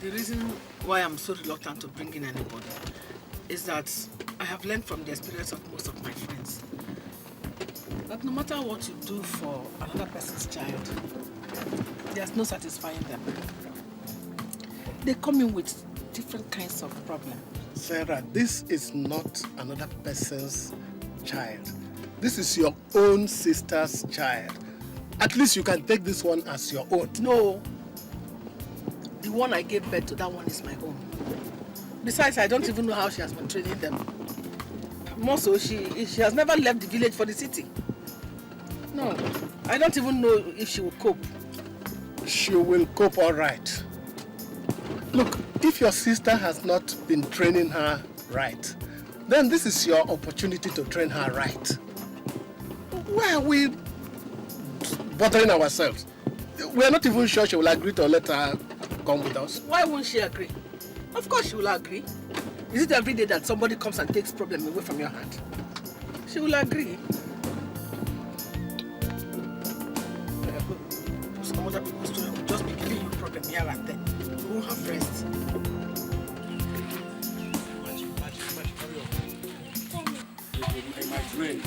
The reason why I'm so reluctant to bring in anybody is that I have learned from the experience of most of my friends that no matter what you do for another person's child, there's no satisfying them. They come in with different kinds of problems. Sarah, this is not another person's child. This is your own sister's child. At least you can take this one as your own. No. The one I gave birth to, that one is my own. Besides, I don't even know how she has been training them. More so, she has never left the village for the city. No, I don't even know if she will cope. She will cope all right. Look, if your sister has not been training her right, then this is your opportunity to train her right. Why are we bothering ourselves? We are not even sure she will agree to let her come with us. Why won't she agree? Of course she will agree. Is it every day that somebody comes and takes problem away from your hand? She will agree. Some other people's children will just be giving you problem here and there. You won't have rest. My train.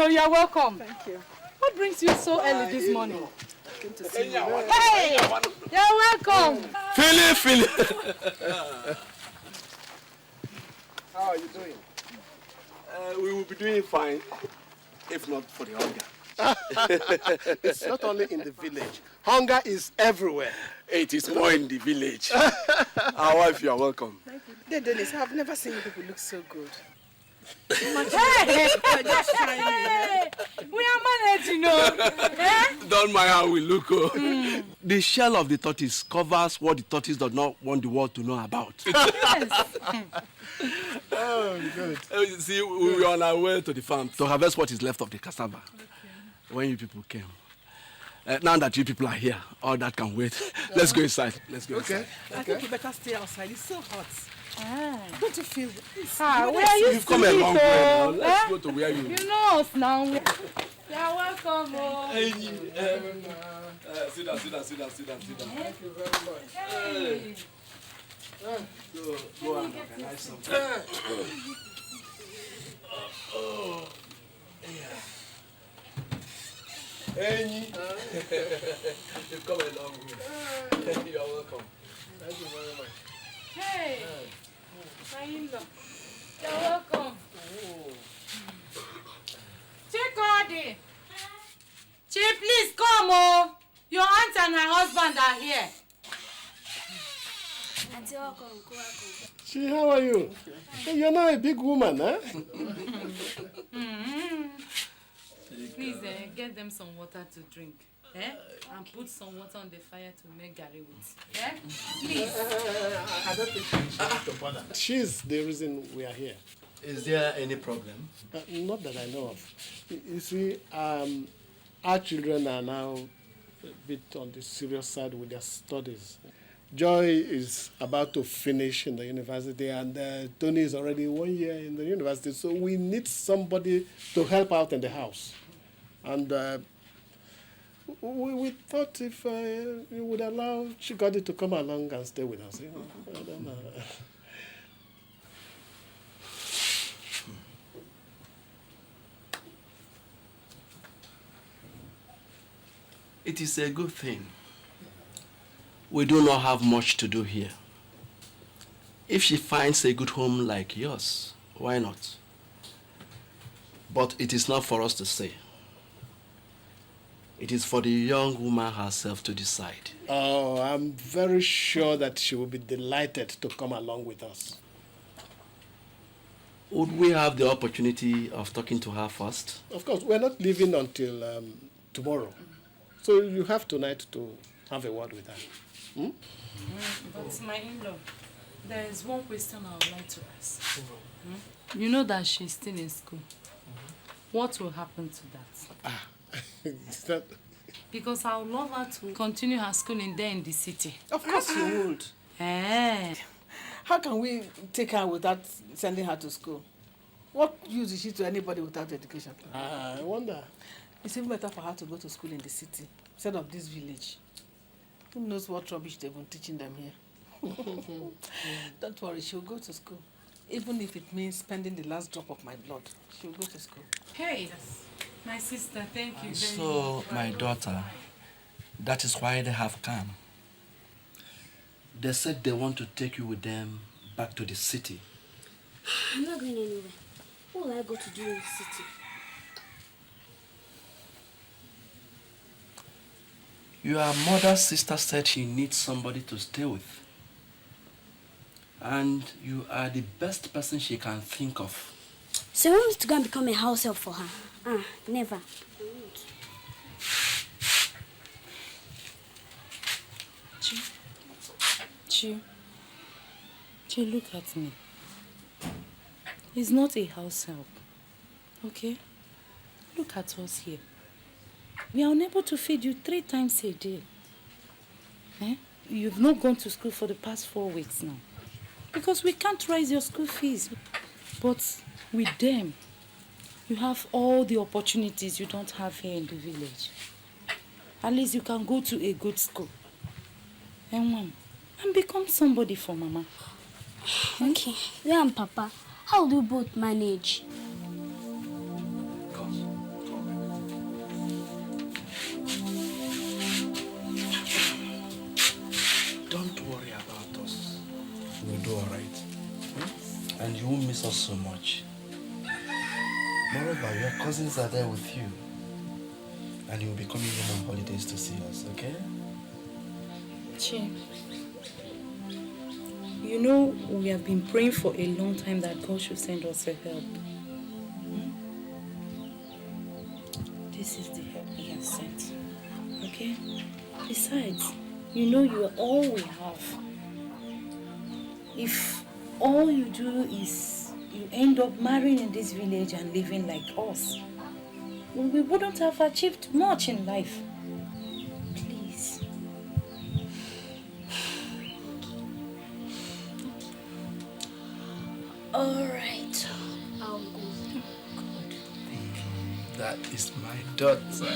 You're welcome. Thank you. What brings you so early this morning? Came to see you. Hey! You're welcome. Philly. How are you doing? We will be doing fine, if not for the hunger. It's not only in the village. Hunger is everywhere. It is more in the village. Our wife, you are welcome. Thank you. Dennis, I've never seen you people look so good. Hey! We are managed, you know. Don't mind how we look. The shell of the tortoise covers what the tortoise does not want the world to know about. Yes. Oh, good. You see, we were on our way to the farm to harvest what is left of the cassava. Okay. When you people came. Now that you people are here, all that can wait. Let's go inside. Let's go inside. I think you better stay outside. It's so hot. Don't you feel this? Where are you? You've come a long way now. Let's go to where you... You know us now. You're welcome. Hey, sit down. Thank you very much. Hey. Go and organize something. Hey, you've come a long way. You're welcome. Thank you very much. Hey. My in-law. You're welcome. Chikodi. Chi, please come. Oh. Your aunt and her husband are here. Auntie, welcome. Chi, how are you? Hey, you're now a big woman, huh? Please get them some water to drink. And put some water on the fire to make garri with. Please. I don't think she to bother. She's the reason we are here. Is there any problem? Not that I know of. You see, our children are now a bit on the serious side with their studies. Joy is about to finish in the university, and Tony is already 1 year in the university, so we need somebody to help out in the house. And we thought if you would allow Chidi to come along and stay with us. You know? I don't know. It is a good thing. We do not have much to do here. If she finds a good home like yours, why not? But it is not for us to say. It is for the young woman herself to decide. Oh, I'm very sure that she will be delighted to come along with us. Would we have the opportunity of talking to her first? Of course, we're not leaving until tomorrow. So you have tonight to have a word with her. But my in-law, there is one question I would like to ask. You know that she's still in school. What will happen to that? Because I would love her to continue her schooling there in the city. Of course you would. How can we take her without sending her to school? What use is she to anybody without education? I wonder. It's even better for her to go to school in the city instead of this village. Who knows what rubbish they've been teaching them here? Don't worry, she'll go to school. Even if it means spending the last drop of my blood, she'll go to school. Hey, my sister, thank you very much. So, my daughter, that is why they have come. They said they want to take you with them back to the city. I'm not going anywhere. What will I go to do in the city? Your mother's sister said she needs somebody to stay with. And you are the best person she can think of. So you want me to go and become a house help for her? Never. Chi, look at me. It's not a house help, okay? Look at us here. We are unable to feed you 3 times a day. You've not gone to school for the past 4 weeks now. Because we can't raise your school fees. But with them, you have all the opportunities you don't have here in the village. At least you can go to a good school. And become somebody for Mama. Okay, you and Papa, how do you both manage? Don't worry about us. We'll do all right. And you won't miss us so much. Moreover, your cousins are there with you. And you'll be coming home on holidays to see us, okay? Chi, you know we have been praying for a long time that God should send us a help. This is the help He has sent, okay? Besides, you know you are all we have. If all you do is you end up marrying in this village and living like us, we wouldn't have achieved much in life. Please. All right, I'll go. Good. That is my daughter.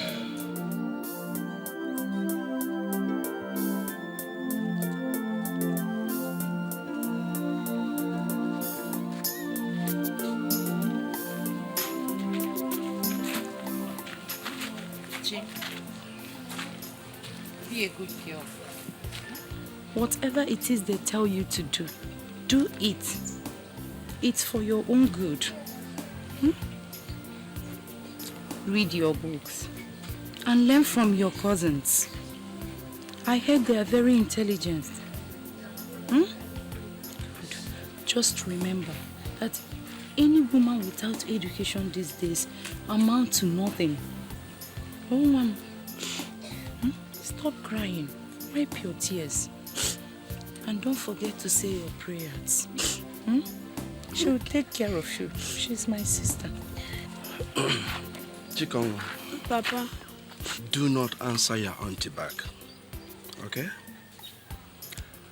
Be a good girl. Whatever it is they tell you to do, do it. It's for your own good. Read your books and learn from your cousins. I heard they are very intelligent. Just remember that any woman without education these days amounts to nothing. Oh, Mom. Stop crying. Wipe your tears. And don't forget to say your prayers. She will take care of you. She's my sister. Chikongo, Papa. do not answer your auntie back. Okay?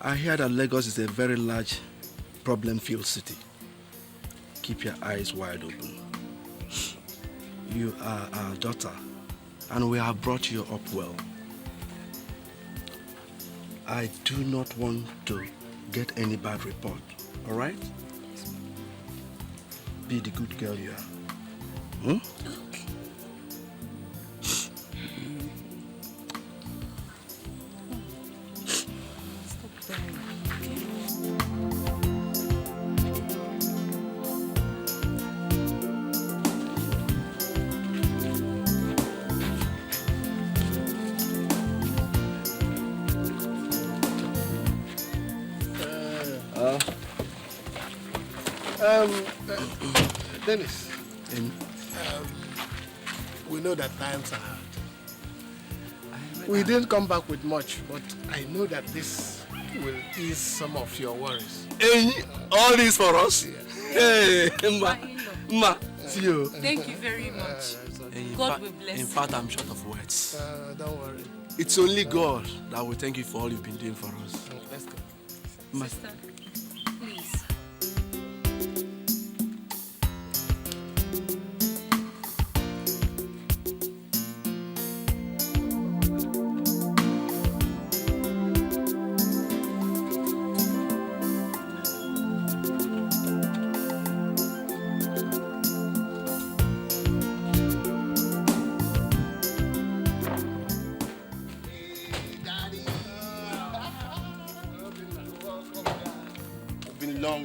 I hear that Lagos is a very large problem-filled city. Keep your eyes wide open. You are our daughter, and we have brought you up well. I do not want to get any bad report, all right? Be the good girl you are. Okay. Dennis, we know that times are hard. We didn't come back with much, but I know that this will ease some of your worries. Hey, all this for us? Yeah. Hey, Ma, see you. Thank you very much. God will bless you. In fact, I'm short of words. Don't worry. It's only God that will thank you for all you've been doing for us. Let's go. Ma. Sister, please.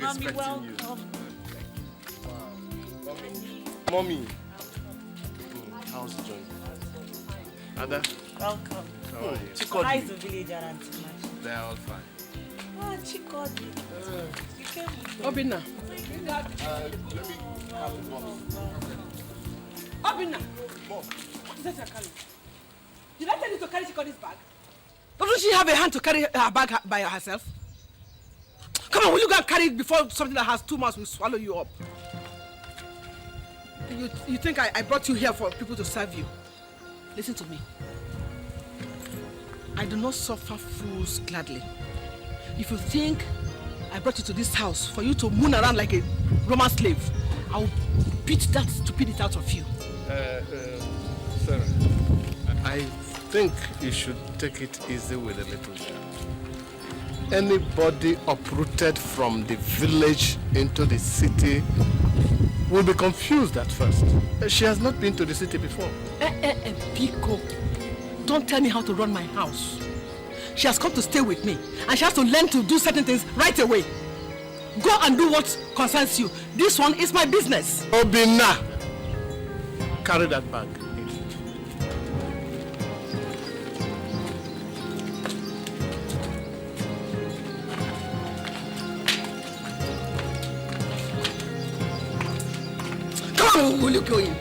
Expecting you. Wow. Mommy. How's the joint? Ada? Welcome. How are you? How is the village around tonight? They're all fine. Oh, Chikodi. You came with Obinna. Let me have the box. Obinna. What is that you're carrying? Did I tell you to carry Chiko's bag? Doesn't she have a hand to carry her bag by herself? Come on, will you go and carry it before something that has 2 mouths will swallow you up? You think I brought you here for people to serve you? Listen to me. I do not suffer fools gladly. If you think I brought you to this house for you to moon around like a Roman slave, I will beat that stupidity out of you. Sarah, I think you should take it easy with the little child. Anybody uprooted from the village into the city will be confused at first. She has not been to the city before. Pico, don't tell me how to run my house. She has come to stay with me, and she has to learn to do certain things right away. Go and do what concerns you. This one is my business. Obinna, carry that bag. Will you kill him?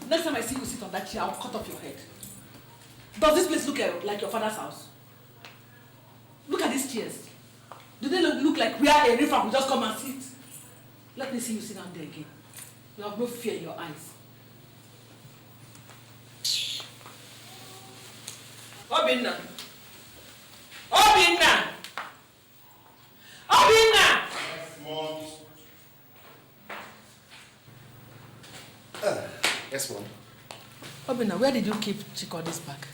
Next time I see you sit on that chair, I'll cut off your head. Does this place look like your father's house? Look at these chairs. Do they look like where a river will just come and sit? Let me see you sit down there again. You have no fear in your eyes. Obinna! Obinna! Obinna! Yes, Mom. Obinna, where did you keep Chiko's bag?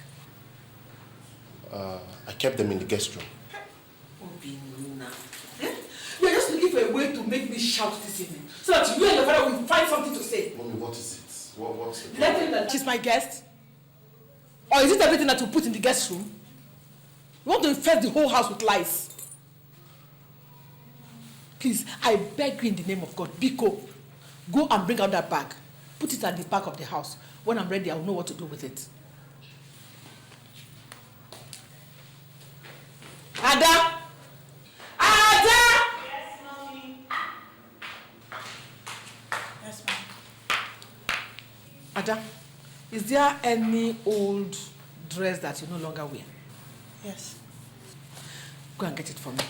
I kept them in the guest room. Obinna. Eh? You're just looking for a way to make me shout this evening, so that you and your father will find something to say. Mommy, what is it? What's the Did I tell you that she's my guest? Or is it everything that you put in the guest room? You want to infest the whole house with lies? Please, I beg you in the name of God, Biko, go and bring out that bag. Put it at the back of the house. When I'm ready, I'll know what to do with it. Ada! Ada! Yes, Mommy. Yes, Mom. Ada, is there any old dress that you no longer wear? Yes. Go and get it for me.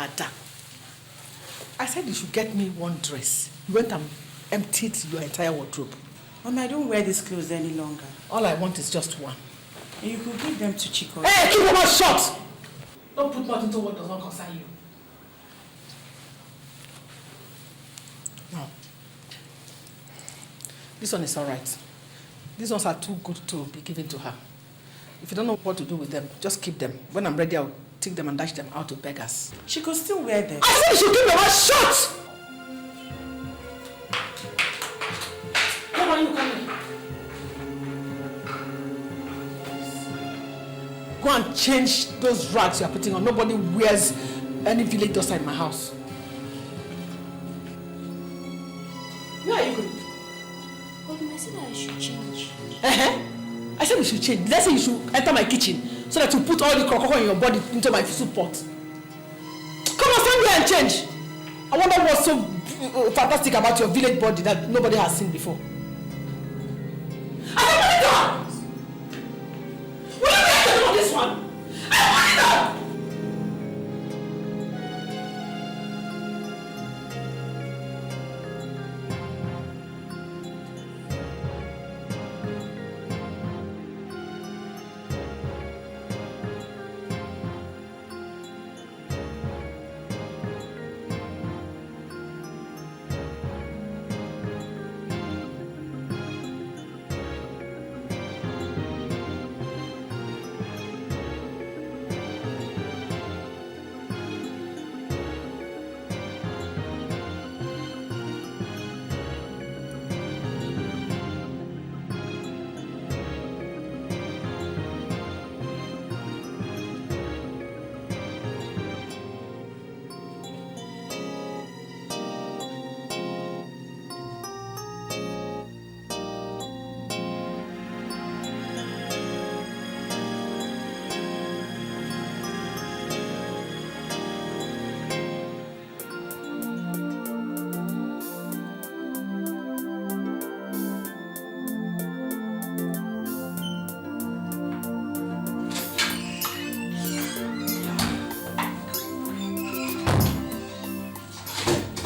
Ada, I said you should get me one dress. You went and emptied your entire wardrobe. Mom, I don't wear these clothes any longer. All I want is just one. And you could give them to Chico. Hey, keep your mouth shut! Don't put mouth into what does not concern you. Now, This one is all right. These ones are too good to be given to her. If you don't know what to do with them, just keep them. When I'm ready, I'll take them and dash them out to beggars. She could still wear them. I said you should keep your mouth shut! Come on, you come here. Go and change those rags you are putting on. Nobody wears any village dust in my house. Where are you going? I said I should change. I said you should change. Let's say you should enter my kitchen so that you put all the crocodile in your body into my soup pot. Come on, stand here and change. I wonder what's so fantastic about your village body that nobody has seen before. I said, put it down! Will you be able to do this one? I want it down!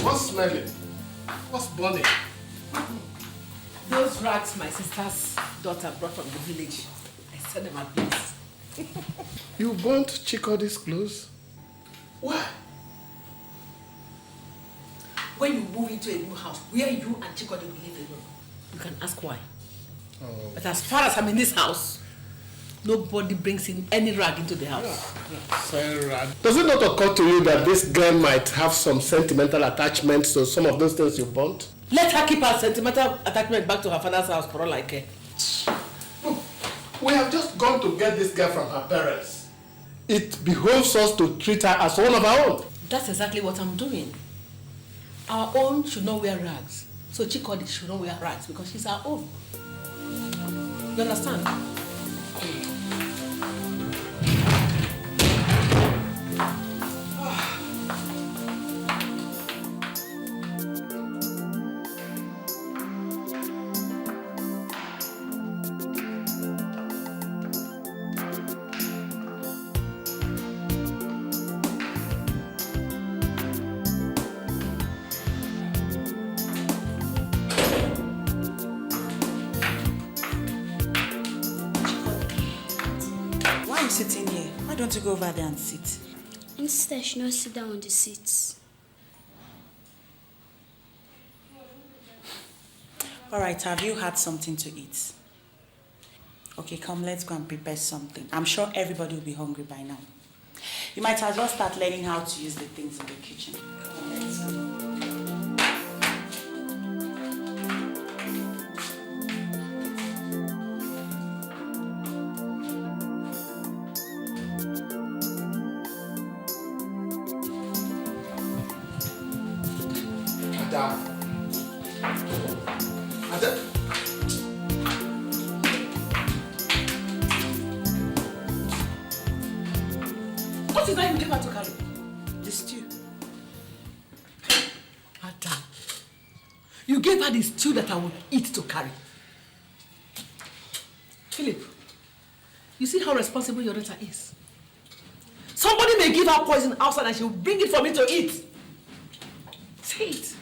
What's smelling? What's burning? Those rags my sister's daughter brought from the village. I sent them ablaze. You burnt Chikody's clothes? Why? When you move into a new house, where you and Chikody will live alone, you can ask why. Oh. But as far as I'm in this house, nobody brings in any rag into the house. Sarah, does it not occur to you that this girl might have some sentimental attachments to some of those things you burnt? Let her keep her sentimental attachment back to her father's house for all I care. Look, we have just gone to get this girl from her parents. It behoves us to treat her as one of our own. That's exactly what I'm doing. Our own should not wear rags. So Chikody should not wear rags because she's our own. You understand? Sitting here. Why don't you go over there and sit? Instead, she not sit down on the seats. All right, have you had something to eat? Okay, come, let's go and prepare something. I'm sure everybody will be hungry by now. You might as well start learning how to use the things in the kitchen. Come on, let's go. What is that you give her to carry? The stew. Ada, you gave her the stew that I would eat to carry. Philip, you see how responsible your daughter is? Somebody may give her poison outside and she will bring it for me to eat. Say it.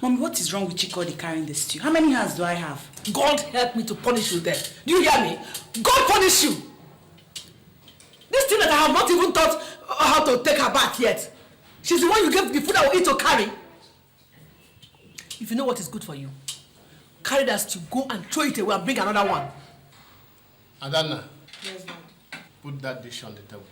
Mommy, what is wrong with Chikody carrying the stew? How many hands do I have? God help me to punish you there. Do you hear me? God punish you. This thing that I have not even taught how to take her bath yet. She's the one you gave the food I will eat to carry. If you know what is good for you, carry that stew, go and throw it away and bring another one. Adana. Yes, Dad. Put that dish on the table.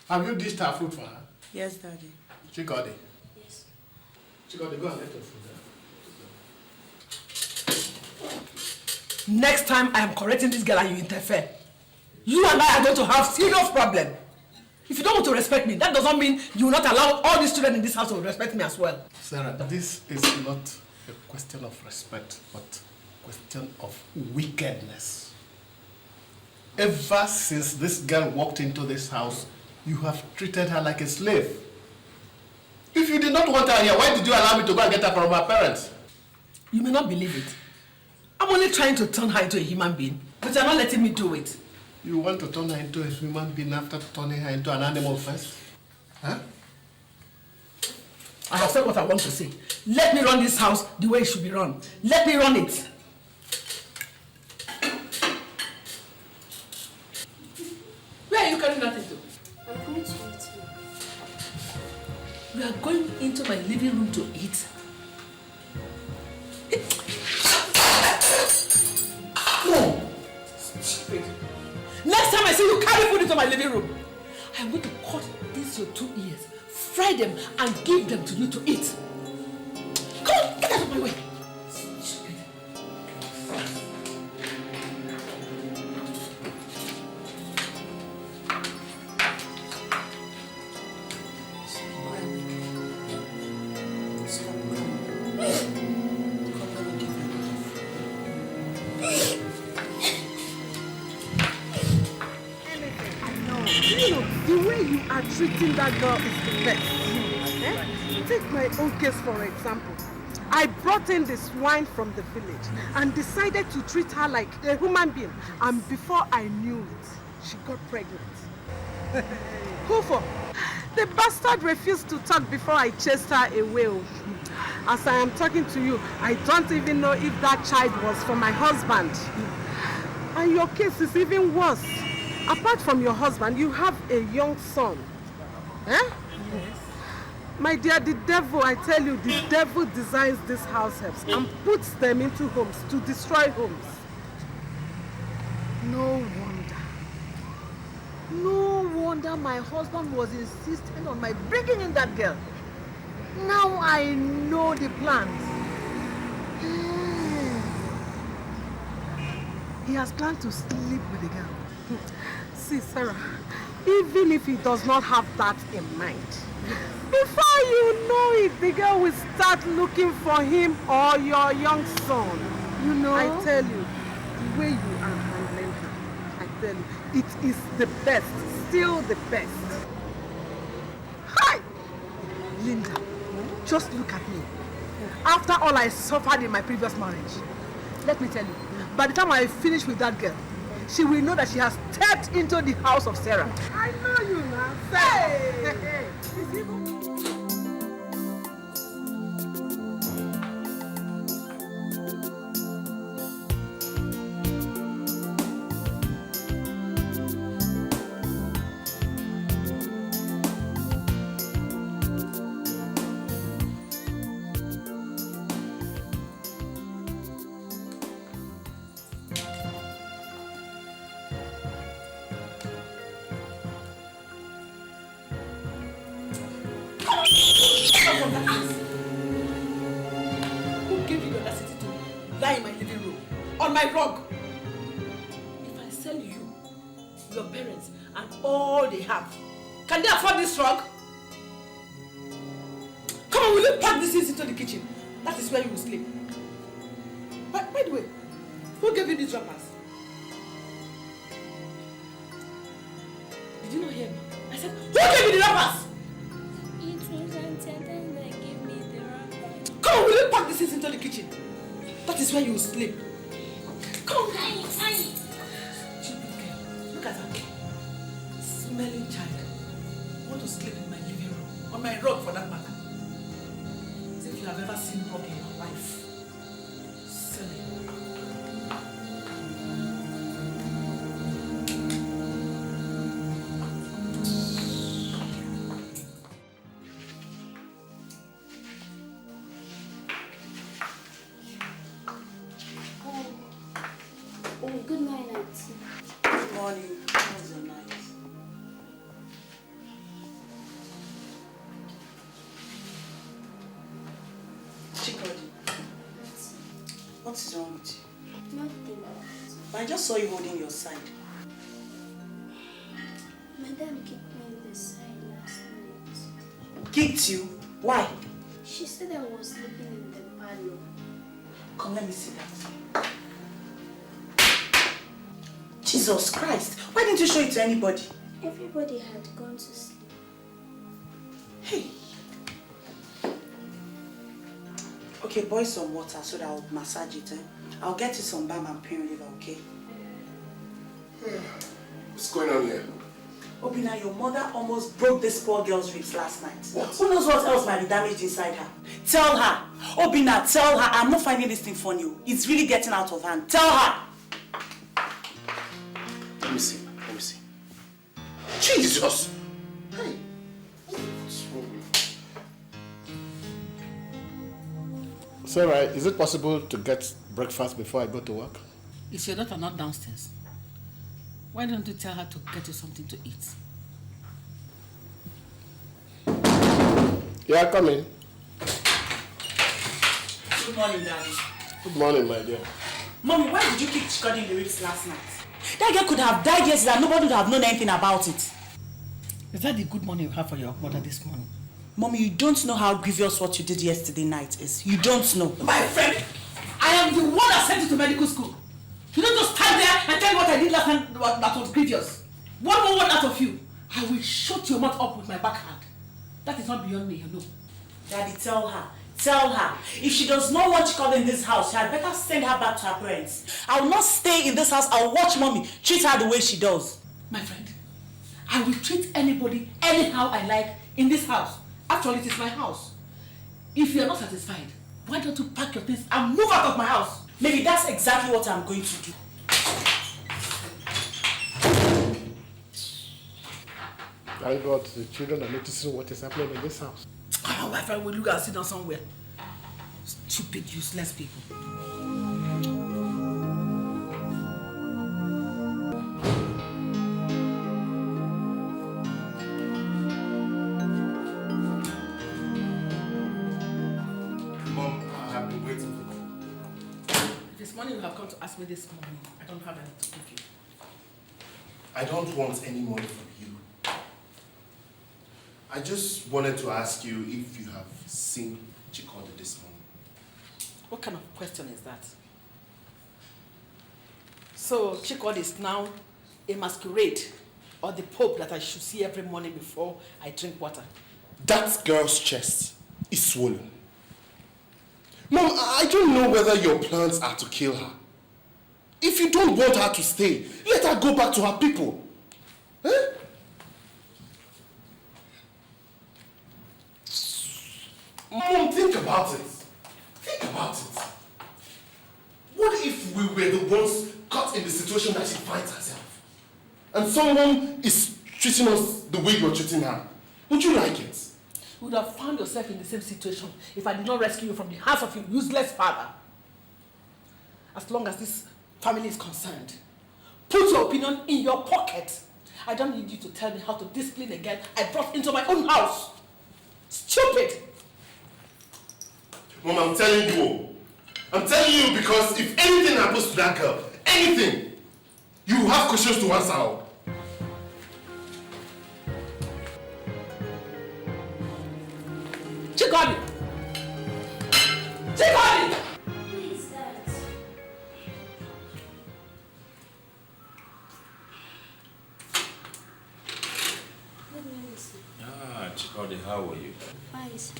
Have you dished her food for her? Yes, Daddy. Chikodi. Yes. Chikodi, go and get your food there. Next time I am correcting this girl and you interfere, you and I are going to have serious problem. If you don't want to respect me, that does not mean you will not allow all these children in this house to respect me as well. Sarah, this is not a question of respect, but a question of wickedness. Ever since this girl walked into this house, you have treated her like a slave. If you did not want her here, why did you allow me to go and get her from her parents? You may not believe it. I'm only trying to turn her into a human being, but you're not letting me do it. You want to turn her into a human being after turning her into an animal first? Huh? I have said what I want to say. Let me run this house the way it should be run. Let me run it. Where are you carrying that into? I'm going to eat. You are going into my living room to eat? No! Stupid. Next time I see you carry food into my living room, I'm going to cut these your 2 ears, fry them, and give them to you to eat. Come on, get out of my way. Stupid. Treating that girl is the best. Eh? Take my own case for example. I brought in the swine from the village and decided to treat her like a human being. And before I knew it, she got pregnant. Who for? The bastard refused to talk before I chased her away. As I am talking to you, I don't even know if that child was for my husband. And your case is even worse. Apart from your husband, you have a young son. Eh? Yes. My dear, the devil, I tell you, the devil designs these house helps and puts them into homes to destroy homes. No wonder my husband was insisting on my bringing in that girl. Now I know the plans. He has planned to sleep with the girl. See, Sarah, even if he does not have that in mind, before you know it, the girl will start looking for him or your young son. You know? I tell you, the way you are handling her, I tell you, it is the best, still the best. Hi! Linda, just look at me. After all I suffered in my previous marriage, let me tell you, by the time I finish with that girl, she will know that she has stepped into the house of Sarah. I know you now. Hey! Who gave you the audacity to lie in my living room, on my rug? If I sell you, your parents, and all they have, can they afford this rug? Come on, will you pack these things into the kitchen? That is where you will sleep. By the way, who gave you these wrappers? Did you not hear me? I said, who gave you the wrappers? Come on, will you pack this things into the kitchen? That is where you will sleep. Come on, stupid girl. Look at her. Smelling child. Want to sleep in my living room, on my rug for that matter. As if you have ever seen rug in your life. Silly. What is wrong with you? Nothing. But I just saw you holding your side. Madam kicked me in the side last night. Kicked you? Why? She said I was sleeping in the parlor. Come, let me see that. Jesus Christ! Why didn't you show it to anybody? Everybody had gone to sleep. Hey! Okay, boil some water so that I'll massage it. I'll get you some balm and pain reliever, okay? What's going on here? Obina, your mother almost broke this poor girl's ribs last night. What? Who knows what else might be damaged inside her? Tell her. Obina, tell her. I'm not finding this thing funny. It's really getting out of hand. Tell her. Let me see. Jesus! Hey! What's wrong? Sarah, is it possible to get breakfast before I go to work? Is your daughter not downstairs? Why don't you tell her to get you something to eat? Yeah, come in. Good morning, Daddy. Good morning, my dear. Mommy, why did you kick Chidi in the ribs last night? That girl could have died yesterday and nobody would have known anything about it. Is that the good morning you have for your mother this morning? Mommy, you don't know how grievous what you did yesterday night is. You don't know. My friend, I am the one that sent you to medical school. You don't just stand there and tell me what I did last night that was grievous. One more word out of you, I will shut your mouth up with my backhand. That is not beyond me, you know. Daddy, tell her. Tell her. If she does not want Chidi in this house, she had better send her back to her parents. I will not stay in this house. I will watch Mommy treat her the way she does. My friend, I will treat anybody anyhow I like in this house. Actually, it is my house. If you are not satisfied, why don't you pack your things and move out of my house? Maybe that's exactly what I'm going to do. Thank God the children are noticing what is happening in this house. Oh, my friend will look and sit down somewhere. Stupid, useless people. You have come to ask me this morning. I don't have anything to give you. I don't want any money from you. I just wanted to ask you if you have seen Chidi this morning. What kind of question is that? So Chidi is now a masquerade or the Pope that I should see every morning before I drink water? That girl's chest is swollen. Mom, I don't know whether your plans are to kill her. If you don't want her to stay, let her go back to her people. Eh? Mom, think about it. Think about it. What if we were the ones caught in the situation that she finds herself? And someone is treating us the way you're treating her? Would you like it? You would have found yourself in the same situation if I did not rescue you from the hands of your useless father. As long as this family is concerned, put your opinion in your pocket. I don't need you to tell me how to discipline a girl I brought into my own house. Stupid! Mom, I'm telling you. I'm telling you because if anything happens to that girl, anything, you have questions to answer. Chidi! Chidi! Who is that? Good morning, sir. Ah, Chidi, how are you? Fine, sir.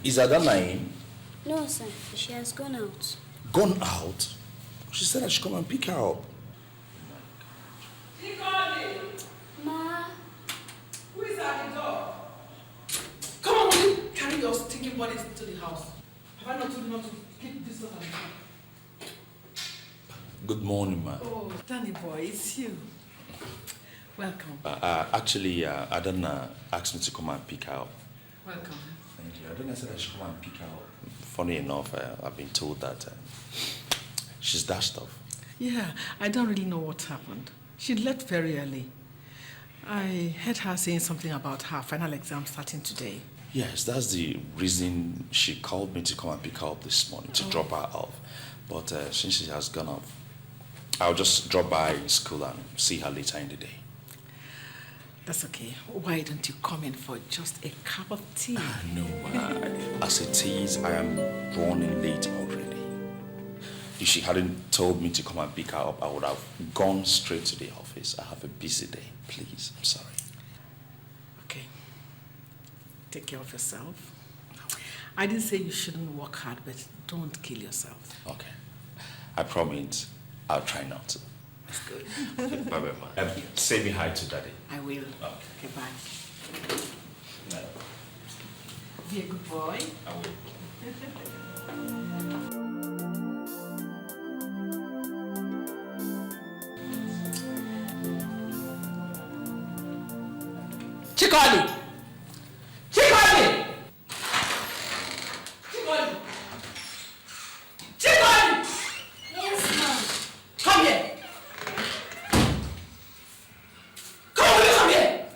Is Adana in? No, sir. She has gone out. Gone out? She said I should come and pick her up. Ma. Who is at the door? Come on, will you carry your stinking bodies into the house? Have I not told you not to keep this stuff at the house? Good morning, ma. Oh, Danny boy, it's you. Welcome. Actually, Adana asked me to come and pick her up. Welcome. Thank you. Adana said I should come and pick her up. Funny enough, I've been told that she's dashed off. Yeah, I don't really know what happened. She left very early. I heard her saying something about her final exam starting today. Yes, that's the reason she called me to come and pick her up this morning, to drop her off. But since she has gone off, I'll just drop by school and see her later in the day. That's okay. Why don't you come in for just a cup of tea? No, as it is, I am running late already. If she hadn't told me to come and pick her up, I would have gone straight to the office. I have a busy day. Please, I'm sorry. Okay. Take care of yourself. I didn't say you shouldn't work hard, but don't kill yourself. Okay. I promise I'll try not to. That's good. Okay, bye-bye, ma. Say me hi to Daddy. I will. Okay, bye. No. Be a good boy. I will. Chikoli! Chikoli! Chikoli! Chikoli! Yes, ma'am. Come here! Come here!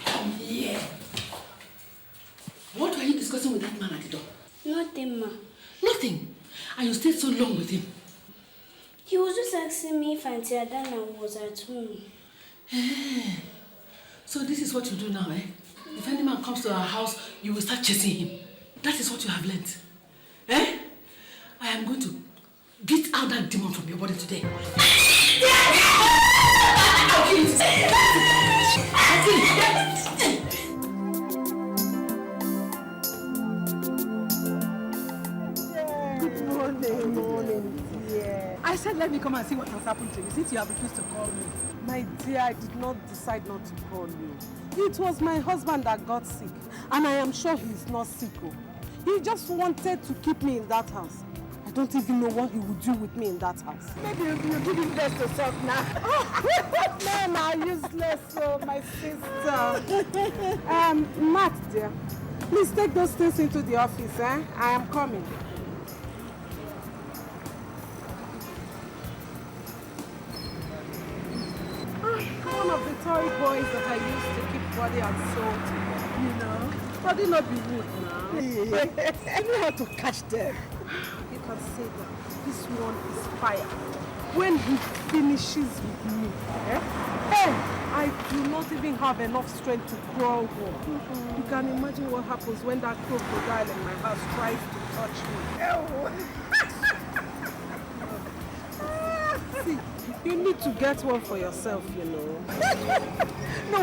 Come here! What were you discussing with that man at the door? Nothing, ma. Nothing. And you stayed so long with him. He was just asking me if Auntie Adana was at home. So this is what you do now, eh? If any man comes to our house, you will start chasing him. That is what you have learned. Eh? I am going to get out that demon from your body today. I'll kill it. I'll kill it. Good morning, dear. I said let me come and see what has happened to you since you have refused to call me. My dear, I did not decide not to call you. It was my husband that got sick, and I am sure he's not sick. He just wanted to keep me in that house. I don't even know what he would do with me in that house. Maybe you give him less to talk now. Men are useless, so my sister. Matt, dear, please take those things into the office, eh? I am coming. One of the toy boys that I used to keep body and soul to, you know. Body not be rude now. You know how to catch them. You can say that this one is fire. When he finishes with me, hey, I do not even have enough strength to crawl home. You can imagine what happens when that crocodile in my house tries to touch me. See, you need to get one for yourself, you know. No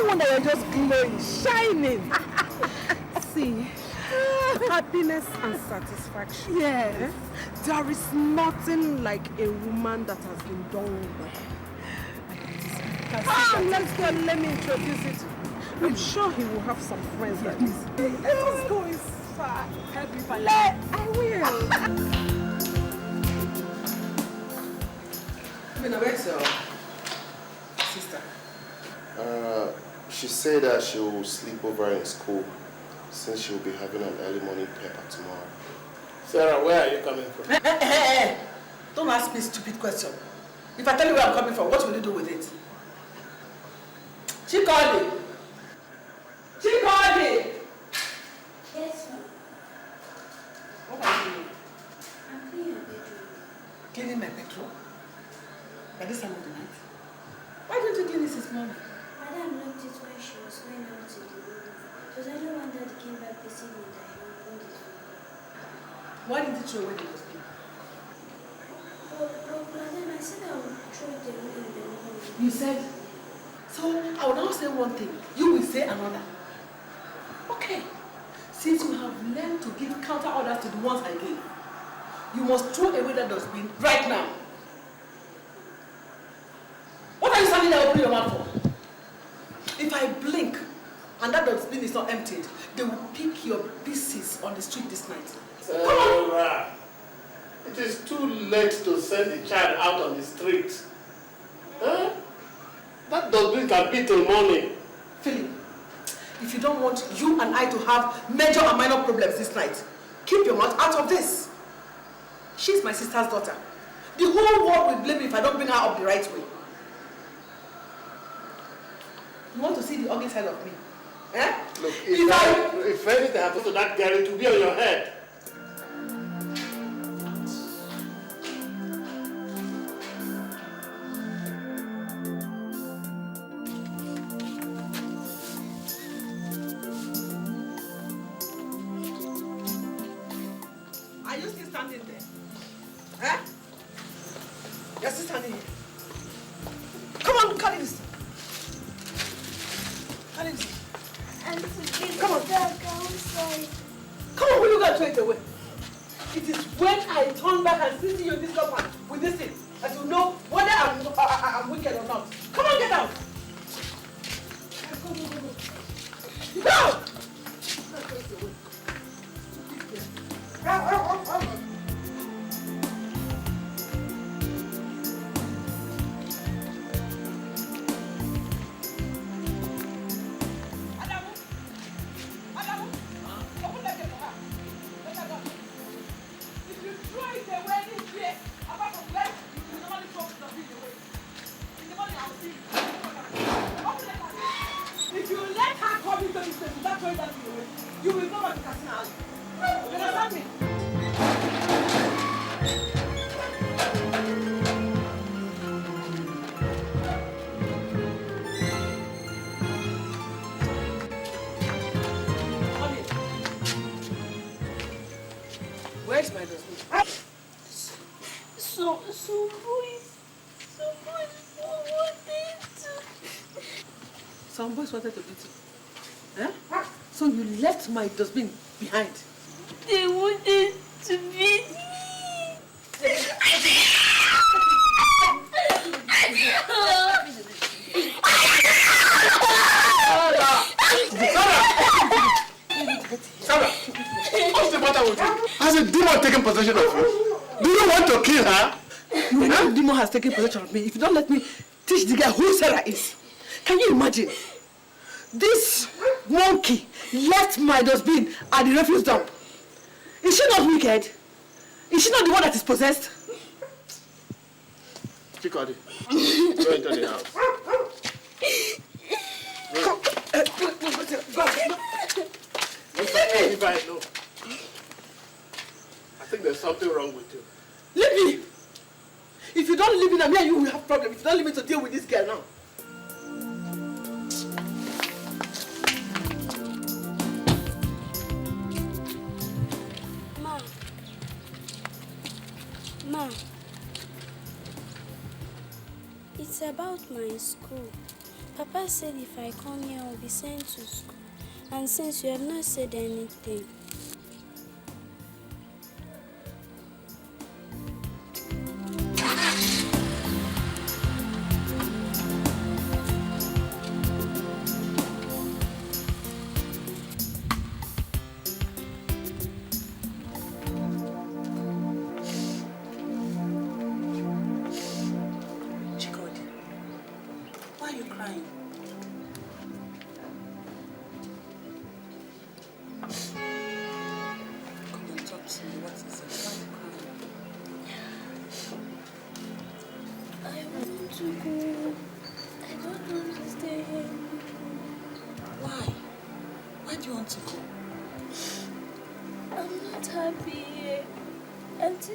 wonder you're just glowing, shining. See, happiness and satisfaction. Yes. There is nothing like a woman that has been done by. Let's go. Let me introduce it. I'm sure he will have some friends like this. Let us go inside. Help me find I will. Where's your sister? She said that she will sleep over in school since she will be having an early morning paper tomorrow. Sarah, where are you coming from? Hey. Don't ask me a stupid question. If I tell you where I'm coming from, what will you do with it? Chikoli! Chikoli! Yes, ma'am. What are you doing? I'm cleaning your bedroom. Cleaning my bedroom? By this time of the night? Why don't you clean this this morning? Madam locked it when she was going out to the room. It was only when Daddy came back this evening that he opened it for me. Why didn't you throw away the dustbin? But Madam, I said I would throw it away in the morning. You said? So I will now say one thing. You will say another. Okay. Since you have learned to give counter orders to the ones I gave, you must throw away that dustbin right now. What are you standing there opening your mouth for? If I blink and that dustbin is not emptied, they will pick your pieces on the street this night. Sarah, it is too late to send the child out on the street. Huh? That dustbin can be till morning. Philip, if you don't want you and I to have major and minor problems this night, keep your mouth out of this. She's my sister's daughter. The whole world will blame me if I don't bring her up the right way. You want to see the ugly side of me? Eh? Look, if anything happens to that girl, it will be on your head. Huh? Your sister here. Come on, carry this. Carry this. Come on. Come on, will you go throw it away? It is when I turn back and see you in this compound with this thing that you know whether I'm wicked or not. Come on, get out. Go, go, go, go. Go! You will go back to Casino. You understand me? Where's my husband? Some boys wanted to. Some boys wanted to beat you. Huh? So you left my dustbin behind. They wanted to beat me. Sarah, what's the matter with you? Has a demon taken possession of you? Do you want to kill her? No, the demon has taken possession of me. If you don't let me teach the girl who Sarah is. Can you imagine? This monkey left my dustbin at the refuse dump. Is she not wicked? Is she not the one that is possessed? Chikodi, go into the house. Come, No. I think there's something wrong with you. Leave me! If you don't leave me, now you will have problems. If you don't leave me to deal with this girl now. Ma, it's about my school. Papa said if I come here, I'll be sent to school. And since you have not said anything,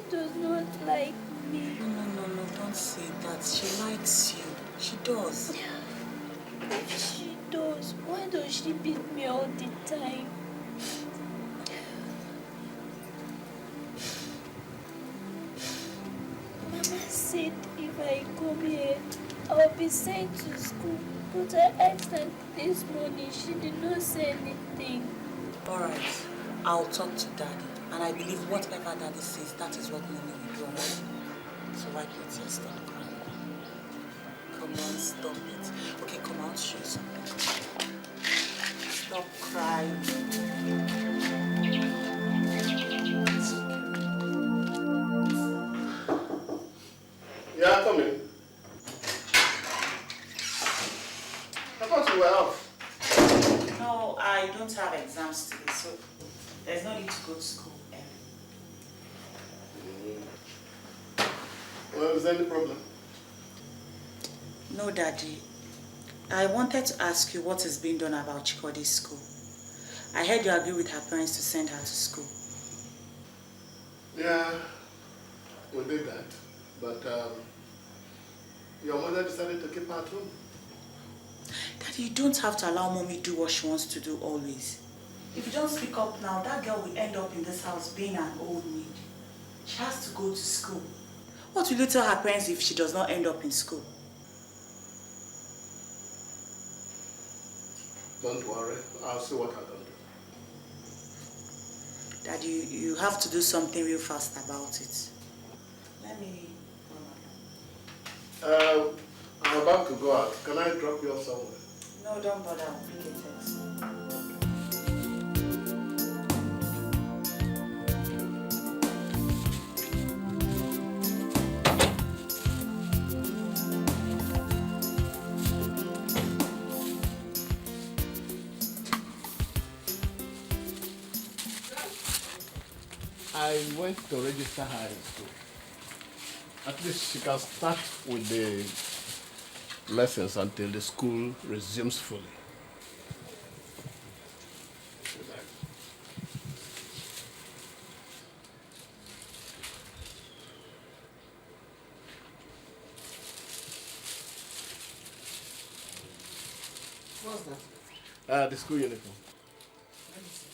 does not like me. No, don't say that. She likes you. She does. If she does, why does she beat me all the time? Mama said if I come here, I'll be sent to school. But I asked her this morning, she did not say anything. Alright, I'll talk to Daddy. And I believe whatever Daddy says, that is what Mommy will do, right? So why can't you stop crying? Come on, stop it. Okay, come on, show you something. Stop crying. Yeah, come in. I thought you were off. No, I don't have exams today, so there's no need to go to school. Well, is there any problem? No, Daddy. I wanted to ask you what is being done about Chikodi's school. I heard you agree with her parents to send her to school. Yeah, we did that. But your mother decided to keep her at home. Daddy, you don't have to allow Mommy do what she wants to do always. If you don't speak up now, that girl will end up in this house being an old maid. She has to go to school. What will you tell her parents if she does not end up in school? Don't worry, I'll see what I can do. Dad, you have to do something real fast about it. Let me... I'm about to go out. Can I drop you off somewhere? No, don't bother. I'll pick a text. I went to register her in school. At least she can start with the lessons until the school resumes fully. What's that? The school uniform. Let me see.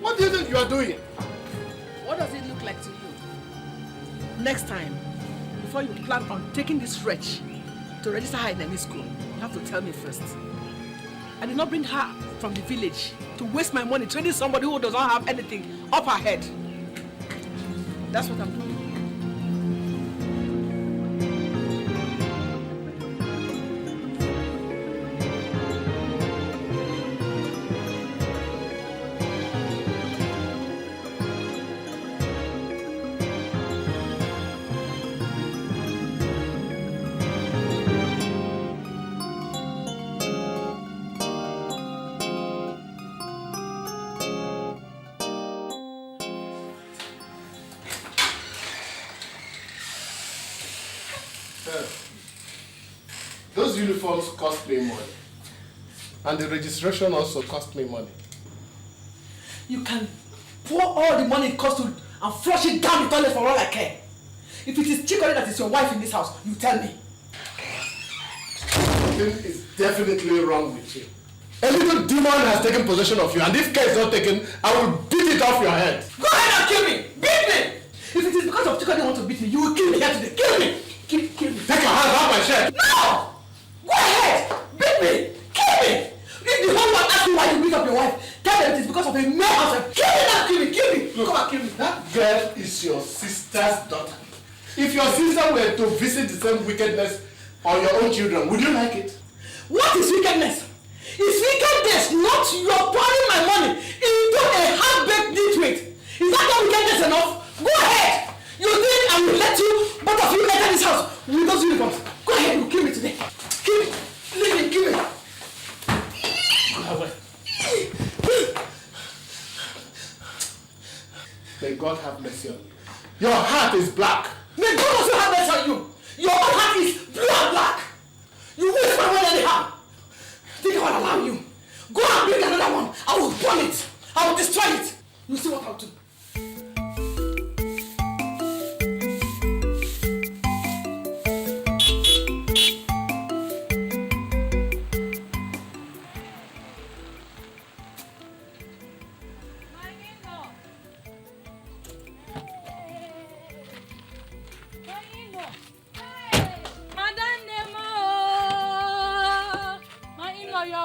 What do you think you are doing? What does it look like to you? Next time, before you plan on taking this wretch to register her in any school, you have to tell me first. I did not bring her from the village to waste my money training somebody who does not have anything up her head. That's what I'm doing. Those uniforms cost me money. And the registration also cost me money. You can pour all the money it costs to and flush it down the toilet for all I care. If it is Chidi that is your wife in this house, you tell me. Something is definitely wrong with you. A little demon has taken possession of you, and if care is not taken, I will beat it off your head. Go ahead and kill me! Beat me! If it is because of Chidi you want to beat me, you will kill me here today. Kill me! Kill me! Take your hands off my shirt! No! Go ahead! Beat me! Kill me! If the whole world asks you why you beat up your wife, tell them it is because of a male husband. Kill me now! Kill me! Kill me! Look, come and kill me! That girl is your sister's daughter. If your sister were to visit the same wickedness on your own children, would you like it? What is wickedness? Is wickedness not your pouring my money into a half-baked nitwit? Is that not wickedness enough? Go ahead! You think I will let you, both of you, enter this house with those uniforms? Go ahead, you kill me today. Kill me. Leave me, kill me. May God have mercy on you. Your heart is black. May God also have mercy on you. Your own heart is blue and black. You waste my money anyhow. Think I will allow you. Go and bring another one. I will burn it. I will destroy it. You see what I'll do.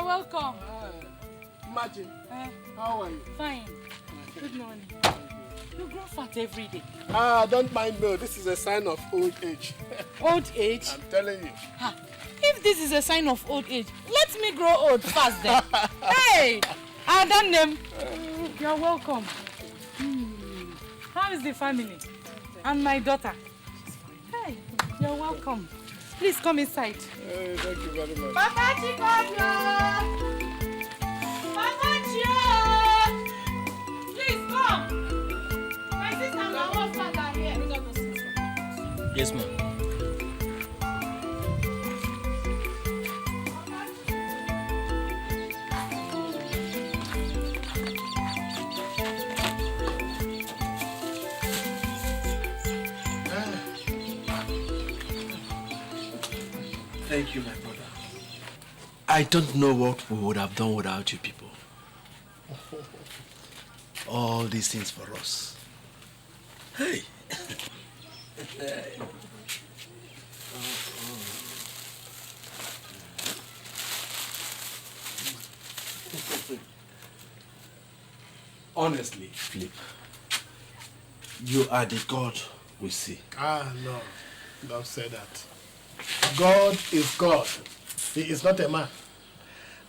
You're welcome. Imagine. How are you? Fine. Good morning. You grow fat every day. Don't mind me. This is a sign of old age. Old age? I'm telling you. If this is a sign of old age, let me grow old fast then. Hey! Adam, you're welcome. How is the family? And my daughter? Hey, you're welcome. Please come inside. Hey, thank you very much. Papa Chikodio! Papa Chio! Please come. My sister and my husband are here. Yes, ma'am. Thank you, my brother. I don't know what we would have done without you people. All these things for us. Hey. Honestly, Philip, you are the God we see. No. Don't say that. God is God. He is not a man.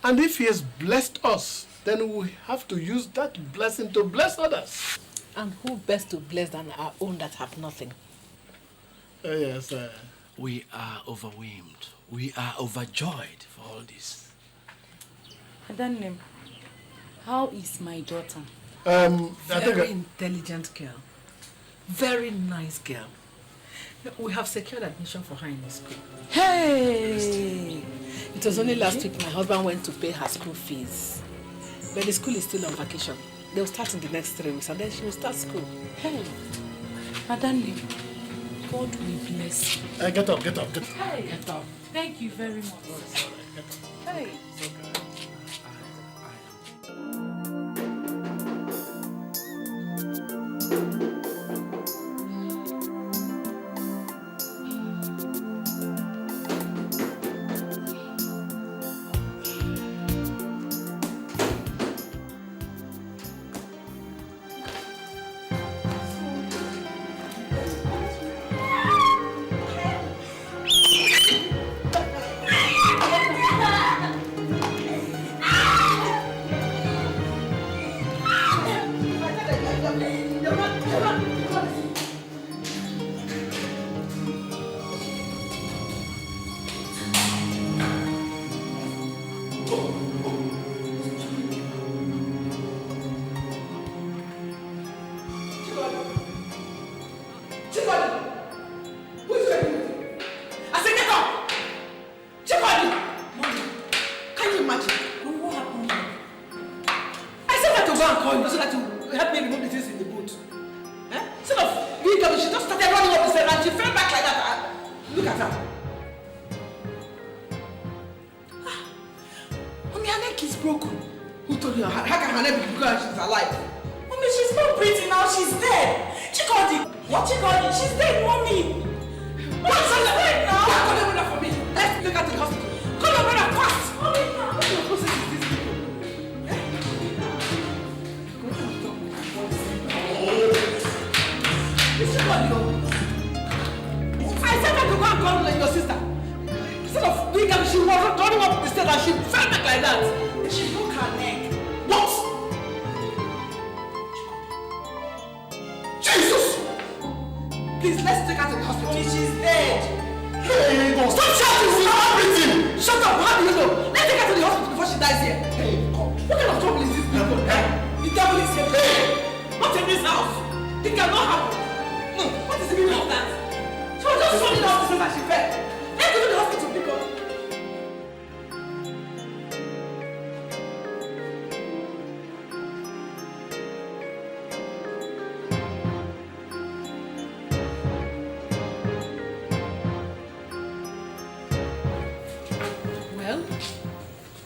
And if he has blessed us, then we have to use that blessing to bless others. And who best to bless than our own that have nothing? Yes. We are overwhelmed. We are overjoyed for all this. Adam, how is my daughter? Very intelligent girl. Very nice girl. We have secured admission for her in the school. Hey! It was only last week my husband went to pay her school fees. But the school is still on vacation. They'll start in the next 3 weeks and then she will start school. Hey! Madam, God will bless you. Get up. Hey! Get up. Thank you very much. Hey!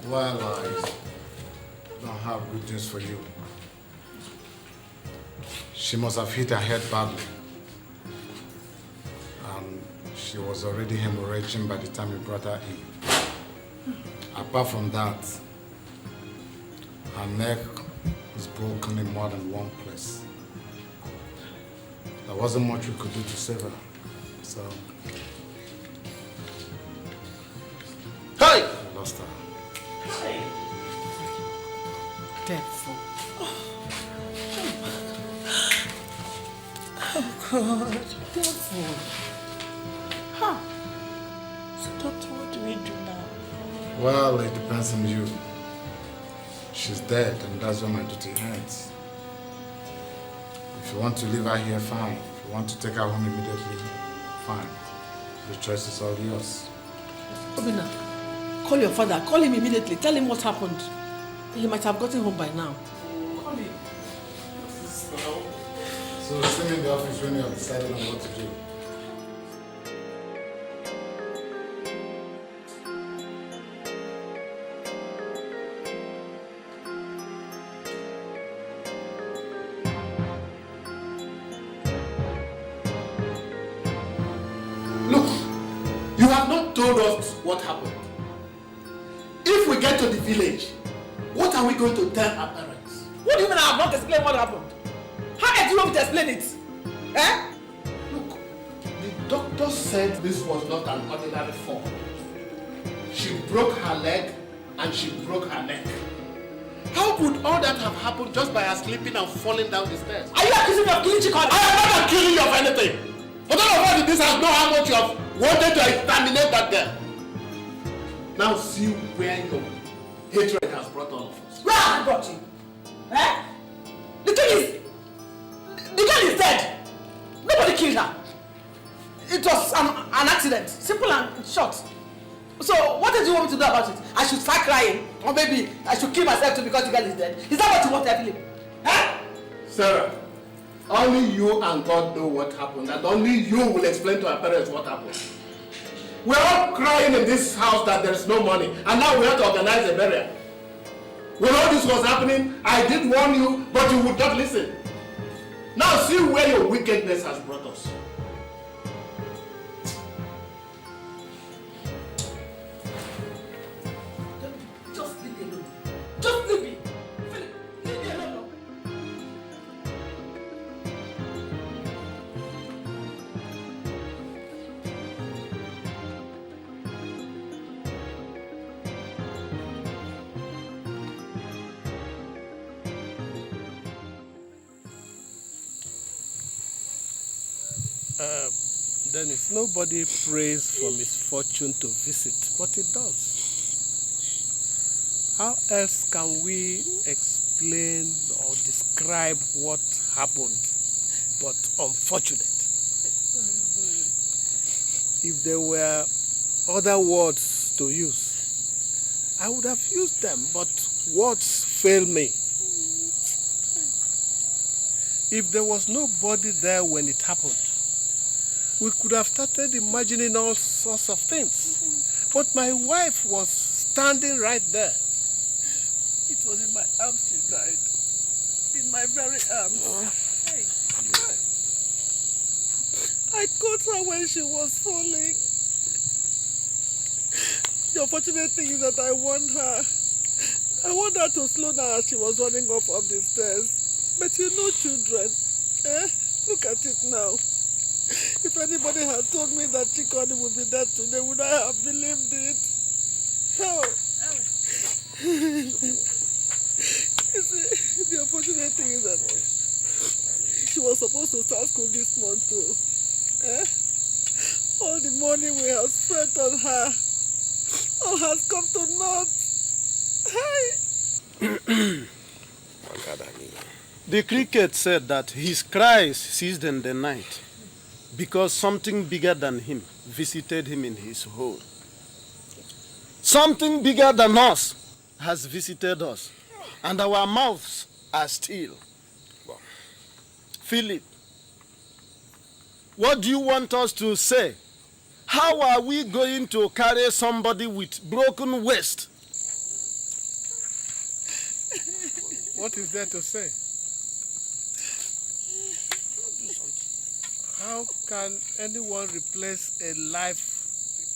Well, I don't have good news for you. She must have hit her head badly. And she was already hemorrhaging by the time we brought her in. Apart from that, Her neck is broken in more than one place. There wasn't much we could do to save her, so... Hey! We lost her. Hey. Devil. Oh God, devil. Huh. So doctor, what do we do now? Well, it depends on you. She's dead, and that's where my duty ends. If you want to leave her here, fine. If you want to take her home immediately, fine. The choice is all yours. Obina, call your father. Call him immediately. Tell him what happened. He might have gotten home by now. Call him. So see me in the office when you have decided on what to do. Look, you have not told us what happened. If we get to the village, what are we going to tell our parents? What do you mean I have not explained what happened? How else do you want me to explain it? Eh? Look, the doctor said this was not an ordinary fall. She broke her leg and she broke her neck. How could all that have happened just by her slipping and falling down the stairs? Are you accusing me of killing Chidi? I am not accusing you of anything. But all of us in this house know how much you have wanted to exterminate that girl. Now see where your hatred has brought all of us. Where has it brought you? Eh? The thing is, the girl is dead. Nobody killed her. It was an accident. Simple and short. So, what did you want me to do about it? I should start crying? Or maybe I should kill myself too because the girl is dead? Is that what you want, Evelyn? Eh? Sarah, only you and God know what happened, and only you will explain to our parents what happened. We're all crying in this house that there is no money, and now we have to organize a burial. When all this was happening, I did warn you, but you would not listen. Now see where your wickedness has brought us. Just leave me alone. Just leave me. Leave me alone. Dennis, nobody prays for misfortune to visit, but it does. How else can we explain or describe what happened, but unfortunate? If there were other words to use, I would have used them, but words fail me. If there was nobody there when it happened, we could have started imagining all sorts of things. But my wife was standing right there. It was in my arms she died. In my very arms. Hey. I caught her when she was falling. The unfortunate thing is that I warned her. I wanted her to slow down as she was running up the stairs. But you know children. Look at it now. If anybody had told me that Chikoni would be dead today, would I have believed it? How? You see, the unfortunate thing is that she was supposed to start school this month too. All the money we have spent on her, all has come to naught. Hey! The cricket said that his cries ceased in the night because something bigger than him visited him in his hole. Something bigger than us has visited us, and our mouths are still. Philip, what do you want us to say? How are we going to carry somebody with broken waist? What is there to say? How can anyone replace a life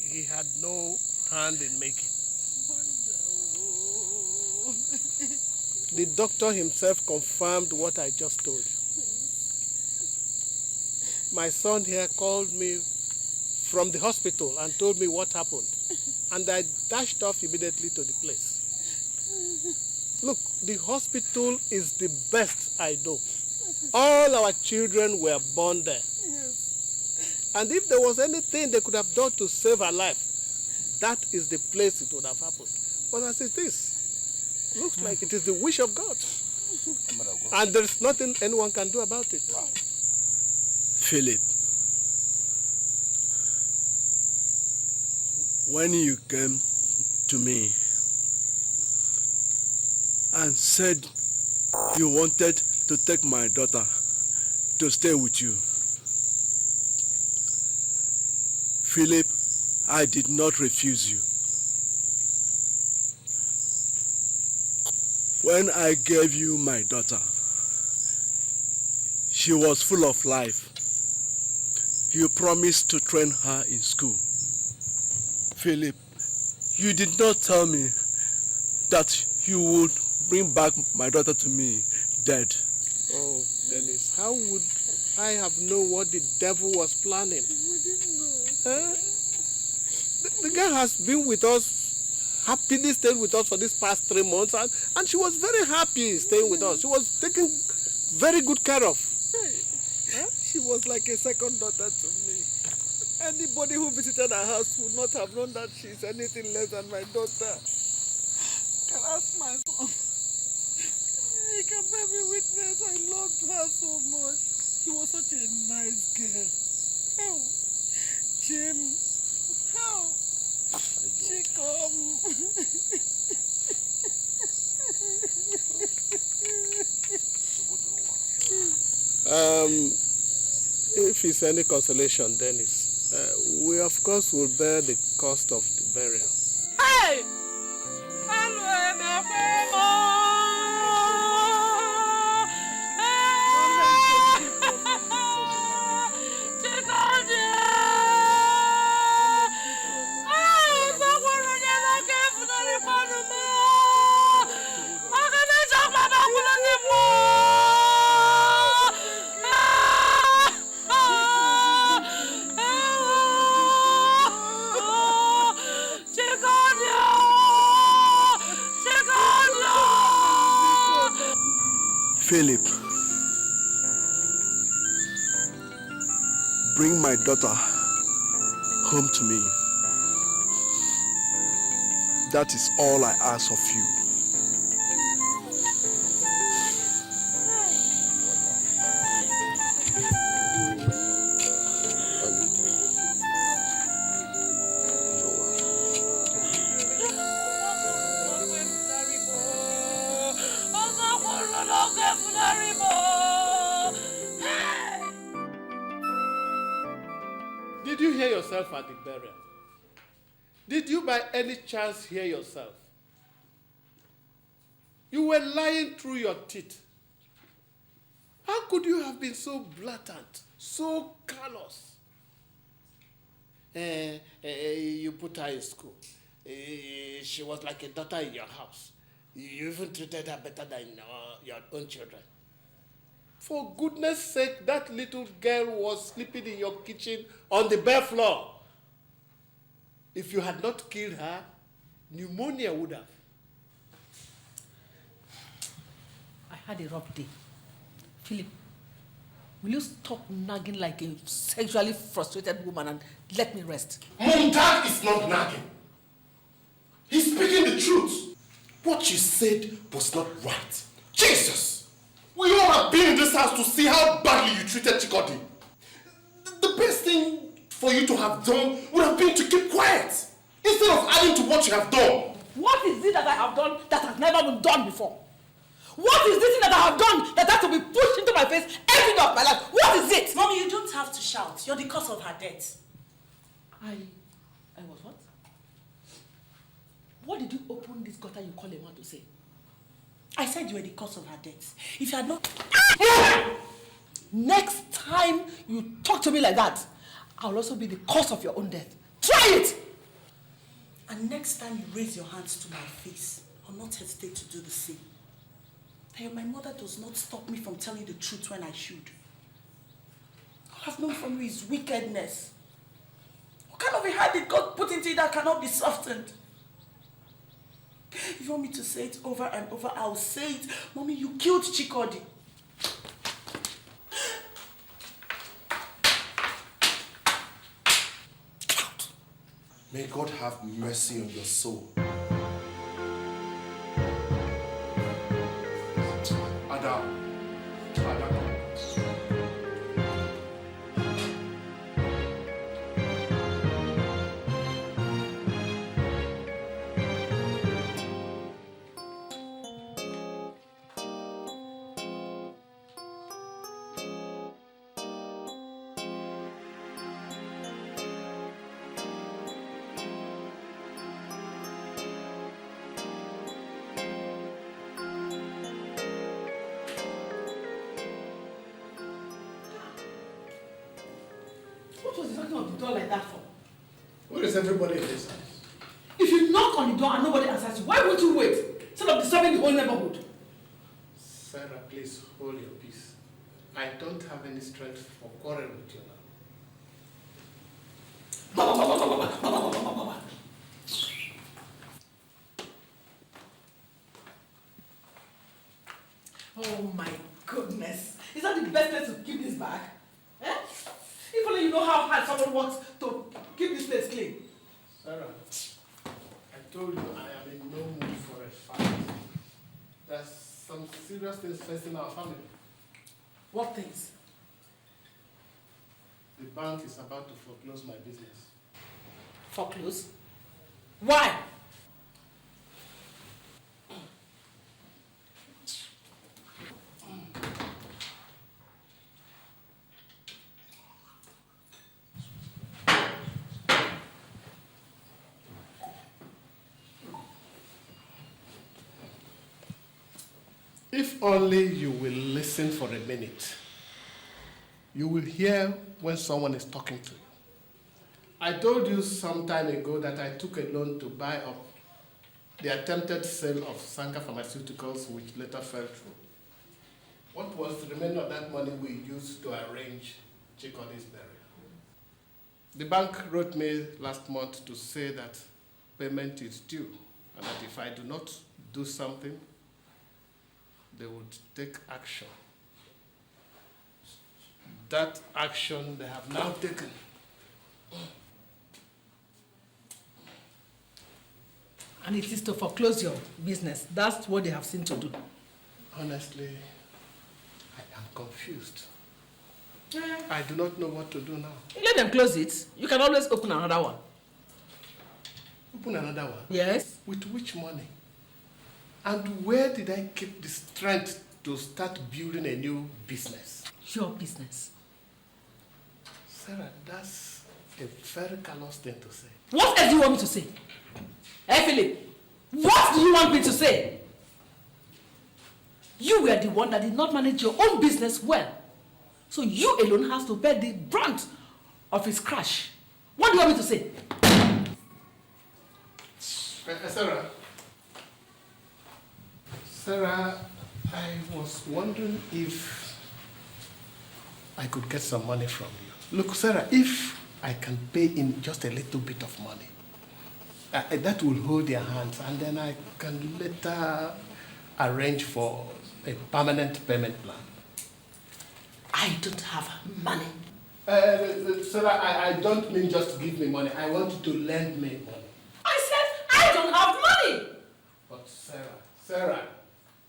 he had no hand in making? the doctor himself confirmed what I just told you. My son here called me from the hospital and told me what happened. And I dashed off immediately to the place. Look, the hospital is the best I know. All our children were born there. And if there was anything they could have done to save her life, that is the place it would have happened. But as it is, looks like it is the wish of God. And there is nothing anyone can do about it. Philip, when you came to me and said you wanted to take my daughter to stay with you, Philip, I did not refuse you. When I gave you my daughter, she was full of life. You promised to train her in school. Philip, you did not tell me that you would bring back my daughter to me dead. Oh, Dennis, how would I have known what the devil was planning? Huh? The girl has been with us, happily stayed with us for these past 3 months, and she was very happy staying with us. She was taken very good care of. Huh? She was like a second daughter to me. Anybody who visited her house would not have known that she is anything less than my daughter. Can ask my son. He can bear me witness. I loved her so much. She was such a nice girl. How? Jim. How? She come. If it's any consolation, Dennis, we of course will bear the cost of the burial. Hey! Philip, bring my daughter home to me. That is all I ask of you. Did you hear yourself at the burial? Did you by any chance hear yourself? You were lying through your teeth. How could you have been so blatant, so callous? You put her in school. She was like a daughter in your house. You even treated her better than your own children. For goodness sake, that little girl was sleeping in your kitchen on the bare floor. If you had not killed her, pneumonia would have. I had a rough day. Philip, will you stop nagging like a sexually frustrated woman and let me rest? Mom, Dad is not nagging. He's speaking the truth. What you said was not right. Jesus! We all have been in this house to see how badly you treated Chidi. The best thing for you to have done would have been to keep quiet instead of adding to what you have done. What is it that I have done that has never been done before? What is this thing that I have done that has to be pushed into my face every day of my life? What is it? Mommy, you don't have to shout. You're the cause of her death. I was what? What did you open this gutter you call a man to say? I said you were the cause of her death. If you had not... Next time you talk to me like that, I'll also be the cause of your own death. Try it! And next time you raise your hands to my face, I'll not hesitate to do the same. Tayo, my mother does not stop me from telling the truth when I should. All I've known from you is wickedness. What kind of a heart did God put into it that cannot be softened? If you want me to say it over and over, I'll say it. Mommy, you killed Chidi. May God have mercy on your soul. Adam. What was the knocking on the door like that for? Where is everybody in this house? If you knock on the door and nobody answers you, why won't you wait? Instead of disturbing the whole neighborhood. Sarah, please hold your peace. I don't have any strength for quarrel with you now. Oh my goodness. Is that the best place to keep this bag? Eh? If only you know how hard someone works to keep this place clean. Sarah, I told you I am in no mood for a fight. There's some serious things facing our family. What things? The bank is about to foreclose my business. Foreclose? Why? If only you will listen for a minute, you will hear when someone is talking to you. I told you some time ago that I took a loan to buy up the attempted sale of Sanka Pharmaceuticals, which later fell through. What was the remainder of that money we used to arrange Chidi's burial? The bank wrote me last month to say that payment is due, and that if I do not do something, they would take action. That action they have now taken. And it is to foreclose your business. That's what they have seen to do. Honestly, I am confused. I do not know what to do now. You let them close it. You can always open another one. Open another one? Yes. With which money? And where did I keep the strength to start building a new business? Your business. Sarah, that's a very callous thing to say. What else do you want me to say? Hey, Philip, what do you want me to say? You were the one that did not manage your own business well. So you alone have to bear the brunt of his crash. What do you want me to say? Sarah, I was wondering if I could get some money from you. Look, Sarah, if I can pay in just a little bit of money, that will hold their hands, and then I can later arrange for a permanent payment plan. I don't have money. Sarah, I don't mean just to give me money. I want you to lend me money. I said I don't have money. But Sarah,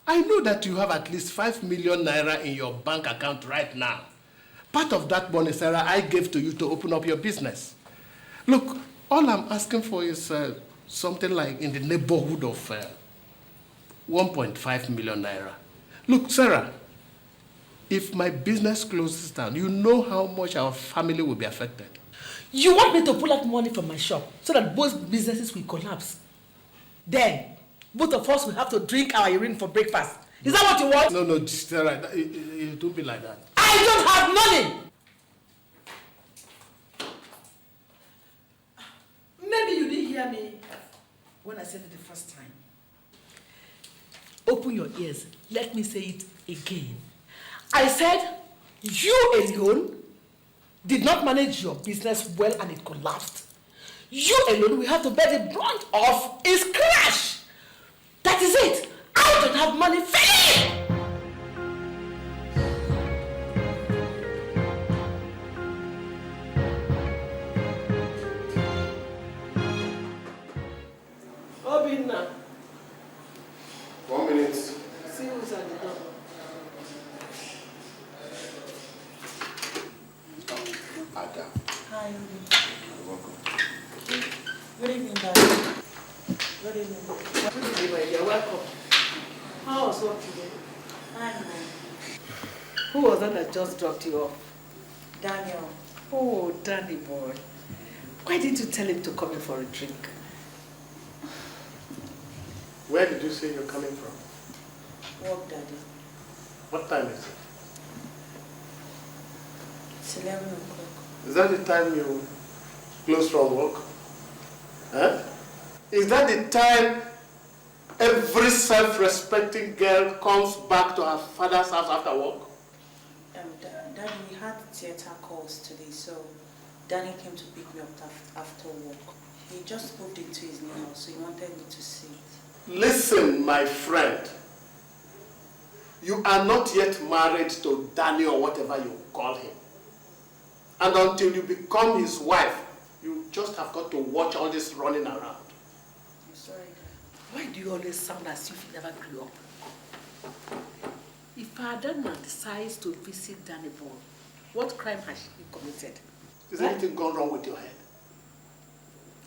I know that you have at least 5 million naira in your bank account right now. Part of that money, Sarah, I gave to you to open up your business. Look, all I'm asking for is something like in the neighborhood of 1.5 million naira. Look, Sarah, if my business closes down, you know how much our family will be affected. You want me to pull out money from my shop so that both businesses will collapse? Then, both of us will have to drink our urine for breakfast. Is that what you want? No, Sarah, it don't be like that. I don't have money! Maybe you didn't hear me when I said it the first time. Open your ears. Let me say it again. I said, you alone did not manage your business well and it collapsed. You alone will have to bear the brunt of its crash. That is it. I don't have money. Finish! Obinna. 1 minute. See who's at the door. Ada. Hi. You're welcome. Good evening, Daddy. Good evening. Good evening, my dear. Welcome. How was work today? Fine, Who was that just dropped you off? Daniel. Oh, Danny boy. Why didn't you tell him to come in for a drink? Where did you say you're coming from? Work, Daddy. What time is it? It's 11 o'clock. Is that the time you close from work? Huh? Is that the time every self-respecting girl comes back to her father's house after work? Daddy, we had theater calls today, so Danny came to pick me up after work. He just moved into his new house, so he wanted me to see it. Listen, my friend. You are not yet married to Danny or whatever you call him. And until you become his wife, you just have got to watch all this running around. I'm sorry, Dad. Why do you always sound as if you never grew up? If Adana decides to visit Danny Boy, what crime has she committed? Is anything gone wrong with your head?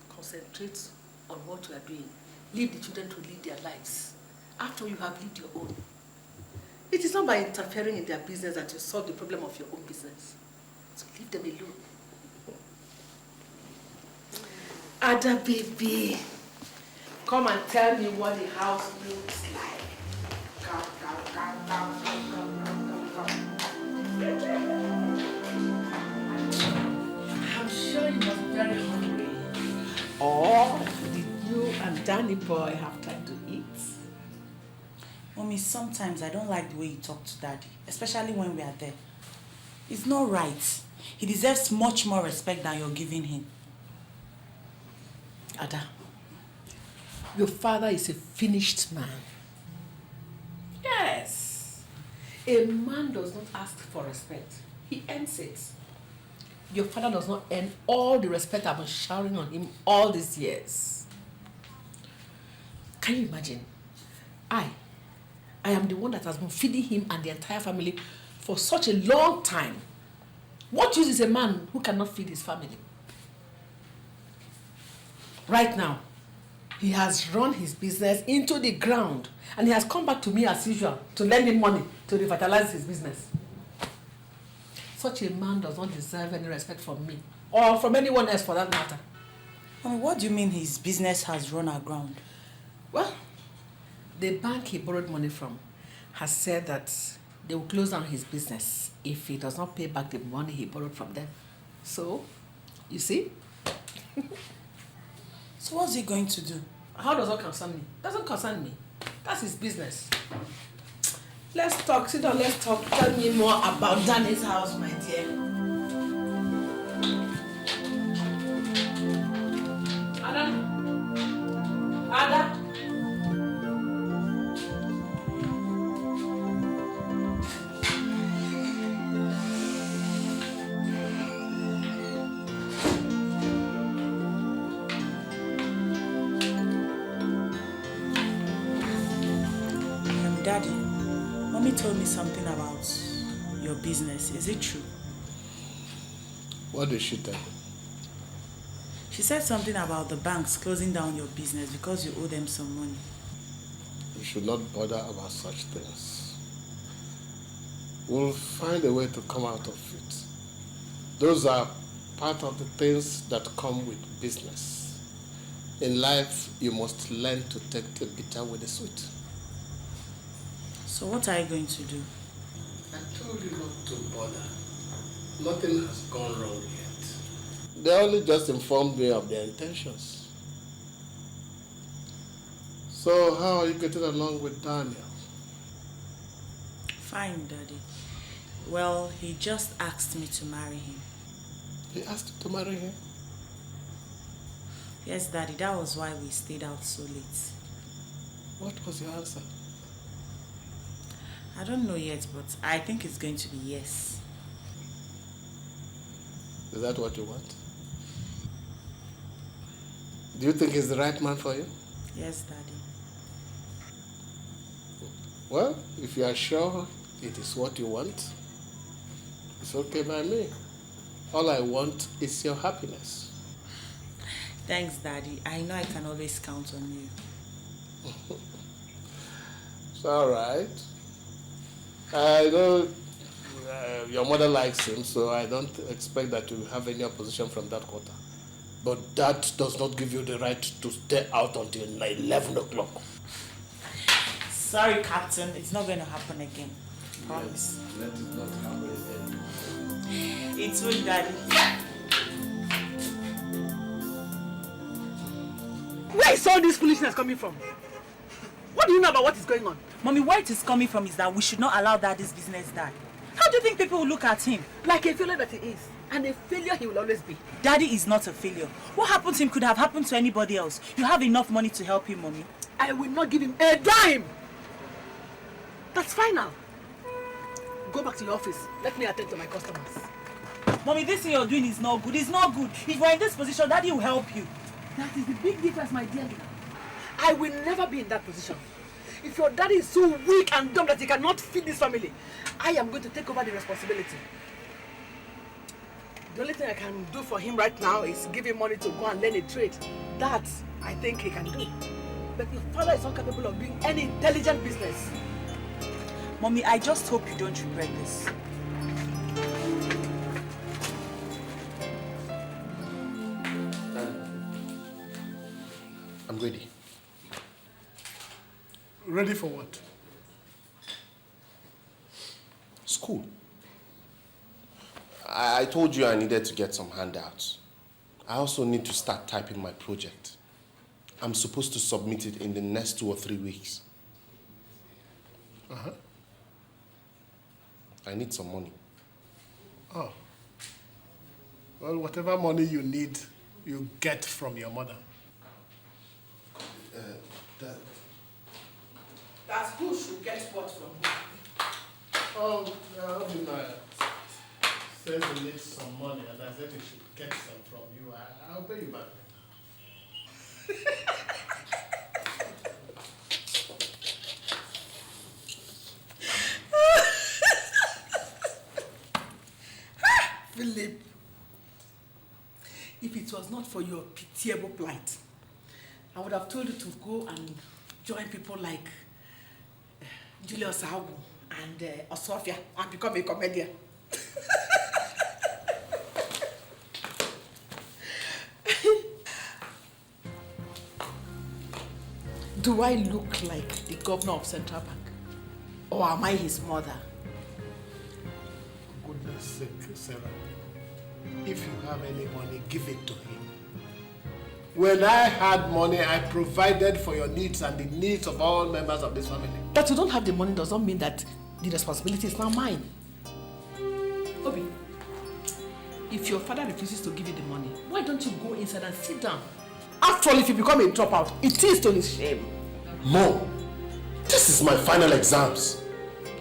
Concentrate on what you are doing. Leave the children to live their lives after you have lived your own. It is not by interfering in their business that you solve the problem of your own business. So leave them alone. Ada baby, come and tell me what the house looks like. Come. I'm sure you must be very hungry. Or did you and Danny boy have time to eat? Mommy, sometimes I don't like the way you talk to Daddy, especially when we are there. It's not right. He deserves much more respect than you're giving him. Ada, your father is a finished man. Yes. A man does not ask for respect. He earns it. Your father does not earn all the respect I've been showering on him all these years. Can you imagine? I am the one that has been feeding him and the entire family for such a long time. What use is a man who cannot feed his family? Right now, he has run his business into the ground and he has come back to me as usual to lend him money to revitalize his business. Such a man does not deserve any respect from me or from anyone else for that matter. I mean, what do you mean his business has run aground? Well, the bank he borrowed money from has said that they will close down his business if he does not pay back the money he borrowed from them. So, you see? So what's he going to do? How does that concern me? Doesn't concern me. That's his business. Let's talk. Sit down, let's talk. Tell me more about Danny's house, my dear. Ada? Daddy, Mommy told me something about your business. Is it true? What did she tell you? She said something about the banks closing down your business because you owe them some money. You should not bother about such things. We'll find a way to come out of it. Those are part of the things that come with business. In life, you must learn to take the bitter with the sweet. So what are you going to do? I told you not to bother. Nothing has gone wrong yet. They only just informed me of their intentions. So how are you getting along with Daniel? Fine, Daddy. Well, he just asked me to marry him. He asked you to marry him? Yes, Daddy, that was why we stayed out so late. What was your answer? I don't know yet, but I think it's going to be yes. Is that what you want? Do you think he's the right man for you? Yes, Daddy. Well, if you are sure it is what you want, it's okay by me. All I want is your happiness. Thanks, Daddy. I know I can always count on you. It's all right. I know your mother likes him, so I don't expect that you have any opposition from that quarter. But that does not give you the right to stay out until 11 o'clock. Sorry, Captain. It's not going to happen again. Promise. Let it not happen again. It's will, Daddy. Where is all this foolishness coming from? What do you know about what is going on? Mommy, where it is coming from is that we should not allow Daddy's business die. How do you think people will look at him? Like a failure that he is. And a failure he will always be. Daddy is not a failure. What happened to him could have happened to anybody else. You have enough money to help him, Mommy. I will not give him a dime. That's final. Go back to your office. Let me attend to my customers. Mommy, this thing you're doing is not good. It's not good. If you're in this position, Daddy will help you. That is the big difference, my dear. I will never be in that position. If your daddy is so weak and dumb that he cannot feed this family, I am going to take over the responsibility. The only thing I can do for him right now is give him money to go and learn a trade. That, I think he can do. But your father is not capable of doing any intelligent business. Mommy, I just hope you don't regret this. I'm ready. Ready for what? School. I told you I needed to get some handouts. I also need to start typing my project. I'm supposed to submit it in the next 2 or 3 weeks. Uh-huh. I need some money. Oh. Well, whatever money you need, you get from your mother. That's who should get what from who. Oh, I'll be nice. Says he needs some money, and I said he should get some from you. I'll pay you back. Philip, if it was not for your pitiable plight, I would have told you to go and join people like Julius Agu and Osofia and become a comedian. Do I look like the governor of Central Bank? Or am I his mother? For goodness sake, Sarah, if you have any money, give it to him. When I had money, I provided for your needs and the needs of all members of this family. That you don't have the money does not mean that the responsibility is now mine. Obi, if your father refuses to give you the money, why don't you go inside and sit down? After all, if you become a dropout, it is to his shame. Mom, this is my final exams.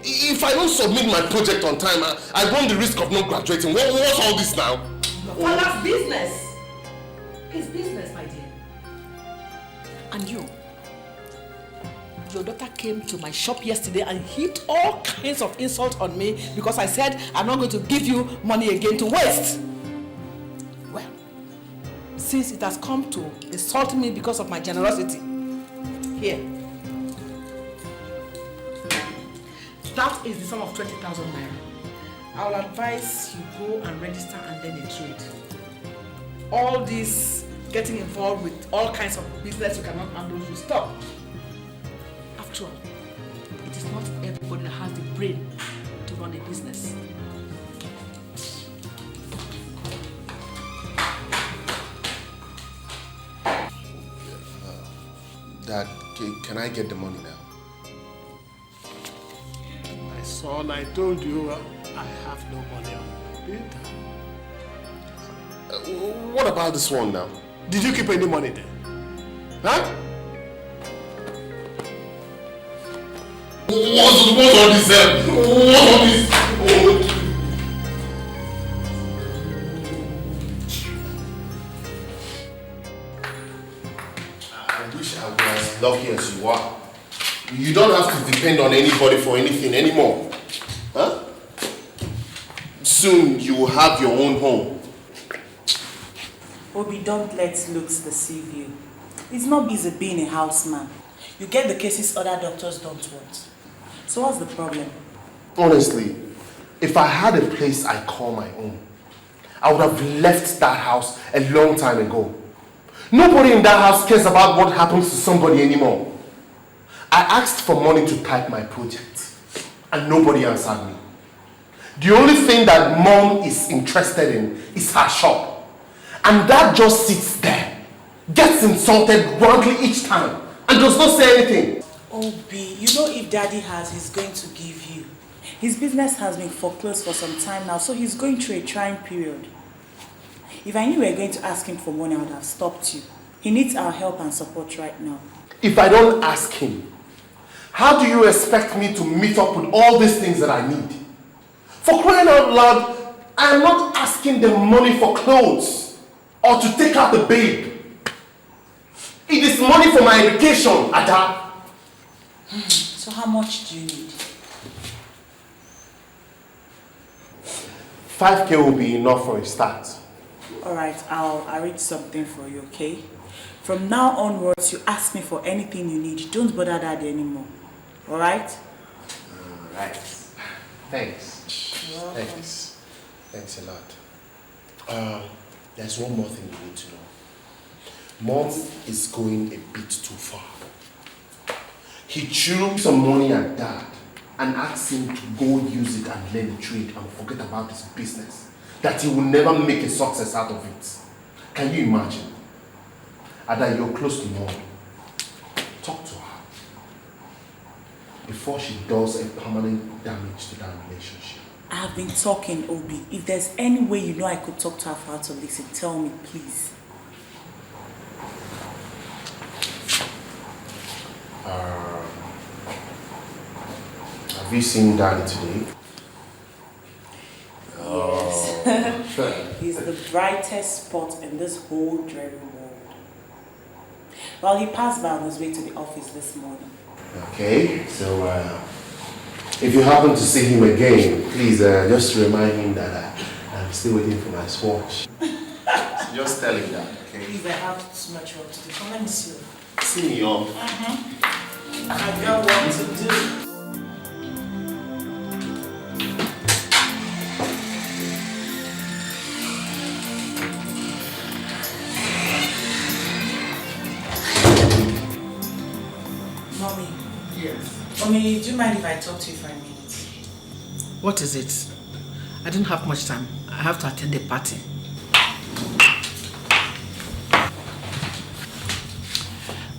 If I don't submit my project on time, I run the risk of not graduating. What's all this now? Your father's business. His business, my dear. And you, your daughter came to my shop yesterday and heaped all kinds of insults on me because I said I'm not going to give you money again to waste. Well, since it has come to insult me because of my generosity, here. That is the sum of 20,000 naira. I will advise you go and register and then a trade. All this getting involved with all kinds of business you cannot handle, you stop. After all, it is not everybody that has the brain to run a business. Dad, can I get the money now? My son, I told you I have no money on me. What about this one now? Did you keep any money there? Huh? What's all this? What's all this? Oh. I wish I was as lucky as you are. You don't have to depend on anybody for anything anymore. Huh? Soon you will have your own home. Obi, don't let looks deceive you. It's not easy being a houseman. You get the cases other doctors don't want. So what's the problem? Honestly, if I had a place I call my own, I would have left that house a long time ago. Nobody in that house cares about what happens to somebody anymore. I asked for money to type my project, and nobody answered me. The only thing that Mom is interested in is her shop. And that just sits there, gets insulted roundly each time, and does not say anything. Obi, you know if Daddy has, he's going to give you. His business has been foreclosed for some time now, so he's going through a trying period. If I knew we were going to ask him for money, I would have stopped you. He needs our help and support right now. If I don't ask him, how do you expect me to meet up with all these things that I need? For crying out loud, I am not asking them money for clothes or to take out the babe. It is money for my education, Ada. So how much do you need? 5K will be enough for a start. Alright, I'll arrange something for you, okay? From now onwards, you ask me for anything you need. Don't bother Daddy anymore. Alright? Alright. Thanks. Thanks. Thanks a lot. There's one more thing you need to know. Mom is going a bit too far. He threw some money at Dad and asked him to go use it and learn the trade and forget about his business. That he will never make a success out of it. Can you imagine? Ada, you're close to Mom. Talk to her before she does a permanent damage to that relationship. I have been talking, Obi. If there's any way you know I could talk to her for her to listen, tell me, please. Have you seen Daddy today? Yes. He's the brightest spot in this whole dreary world. Well, he passed by on his way to the office this morning. Okay, so if you happen to see him again, please just remind him that I'm still waiting for my swatch. So just tell him that, okay? Please, I have too much work to do. Come, let me see you. See me off. I've got work to do. Mommy. Yes. Mommy, do you mind if I talk to you for a minute? What is it? I don't have much time. I have to attend a party.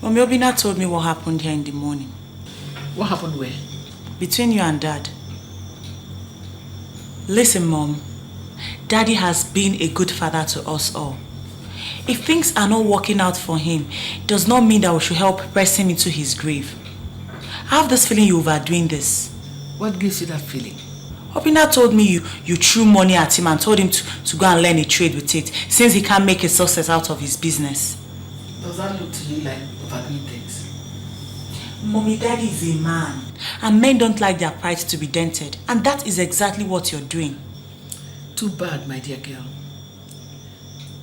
Mommy, Obina told me what happened here in the morning. What happened where? Between you and Dad. Listen, Mom. Daddy has been a good father to us all. If things are not working out for him, it does not mean that we should help press him into his grave. I have this feeling you're overdoing this. What gives you that feeling? Obina told me you threw money at him and told him to go and learn a trade with it, since he can't make a success out of his business. Does that look to you like overdoing things? Mommy, Daddy is a man. And men don't like their pride to be dented. And that is exactly what you're doing. Too bad, my dear girl.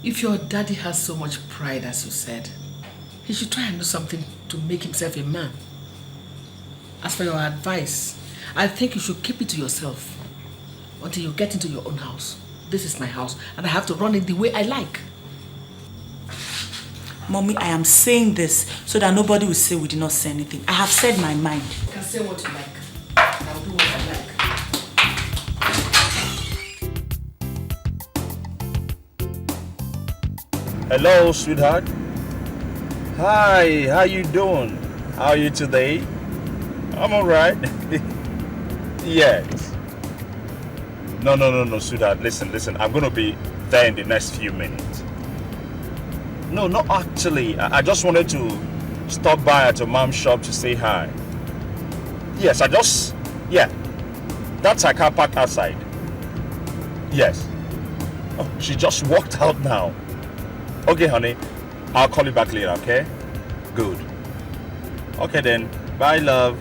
If your daddy has so much pride, as you said, he should try and do something to make himself a man. As for your advice, I think you should keep it to yourself until you get into your own house. This is my house, and I have to run it the way I like. Mommy, I am saying this so that nobody will say we did not say anything. I have said my mind. You can say what you like. I'll do what I like. Hello, sweetheart. Hi, how you doing? How are you today? I'm alright. Yes. No, sweetheart. Listen. I'm gonna be there in the next few minutes. No, not actually. I just wanted to stop by at your mom's shop to say hi. Yes, yeah. That's her car parked outside. Yes. Oh, she just walked out now. Okay, honey. I'll call you back later, okay? Good. Okay then. Bye, love.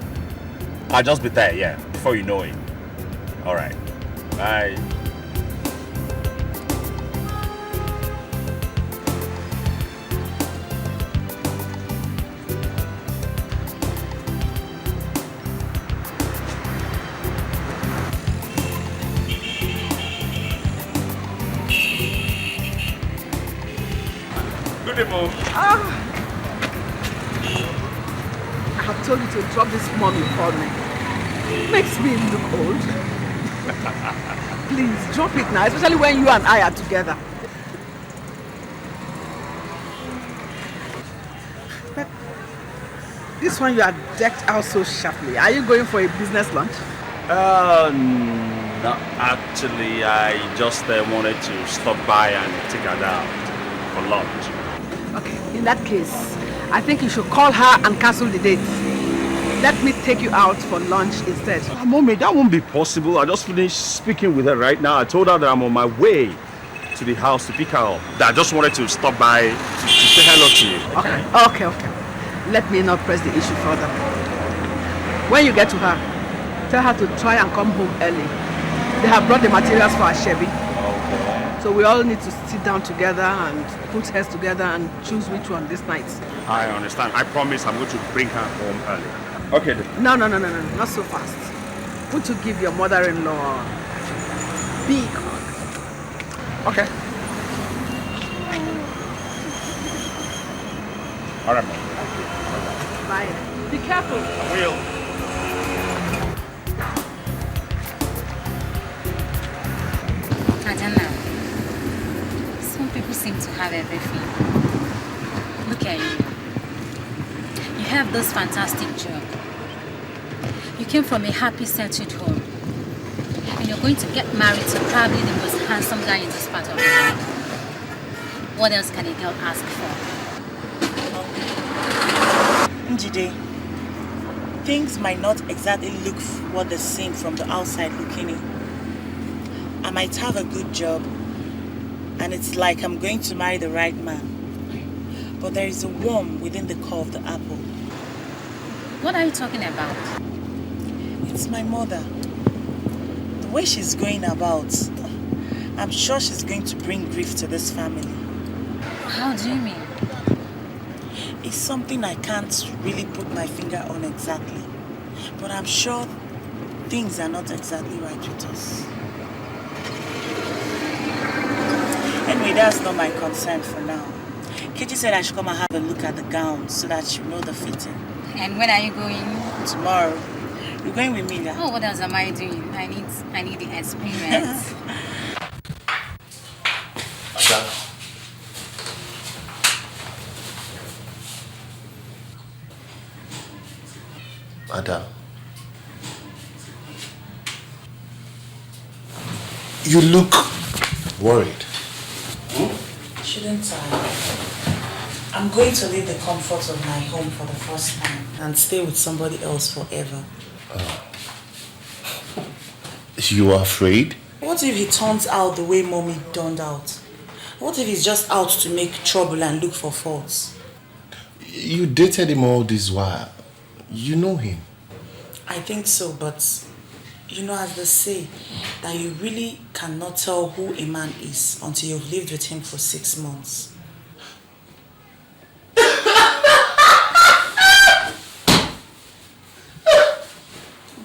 I'll just be there, yeah, before you know it. Alright. Bye. Good day, Mom. I have told you to drop this mommy for me. Makes me look old. Please, drop it now, especially when you and I are together. But this one you are decked out so sharply. Are you going for a business lunch? No, actually, I just wanted to stop by and take her out for lunch. Okay, in that case, I think you should call her and cancel the date. Let me take you out for lunch instead. Mommy, that won't be possible. I just finished speaking with her right now. I told her that I'm on my way to the house to pick her up. I just wanted to stop by to say hello to you. Okay. Let me not press the issue further. When you get to her, tell her to try and come home early. They have brought the materials for our Chevy. Okay. So we all need to sit down together and put heads together and choose which one this night. I understand. I promise I'm going to bring her home early. Okay then. No, not so fast. Want to give your mother-in-law a big hug. Okay. All right, Mom. Bye. Be careful. I will. I don't know. Some people seem to have everything. Look at you. You have this fantastic job. You came from a happy, settled home. And you're going to get married to probably the most handsome guy in this part of the world. What else can a girl ask for? Chidi, things might not exactly look what they seem from the outside looking in. I might have a good job, and it's like I'm going to marry the right man. But there is a worm within the core of the apple. What are you talking about? It's my mother. The way she's going about, I'm sure she's going to bring grief to this family. How do you mean? It's something I can't really put my finger on exactly. But I'm sure things are not exactly right with us. Anyway, that's not my concern for now. Katie said I should come and have a look at the gown so that she'll know the fitting. And when are you going? Tomorrow. You're going with me, yeah? Oh, what else am I doing? I need the experience. Ada. Ada. You look worried. Shouldn't I? I'm going to leave the comfort of my home for the first time and stay with somebody else forever. You are afraid? What if he turns out the way Mommy turned out? What if he's just out to make trouble and look for faults? You dated him all this while. You know him. I think so, but you know, as they say, that you really cannot tell who a man is until you've lived with him for 6 months.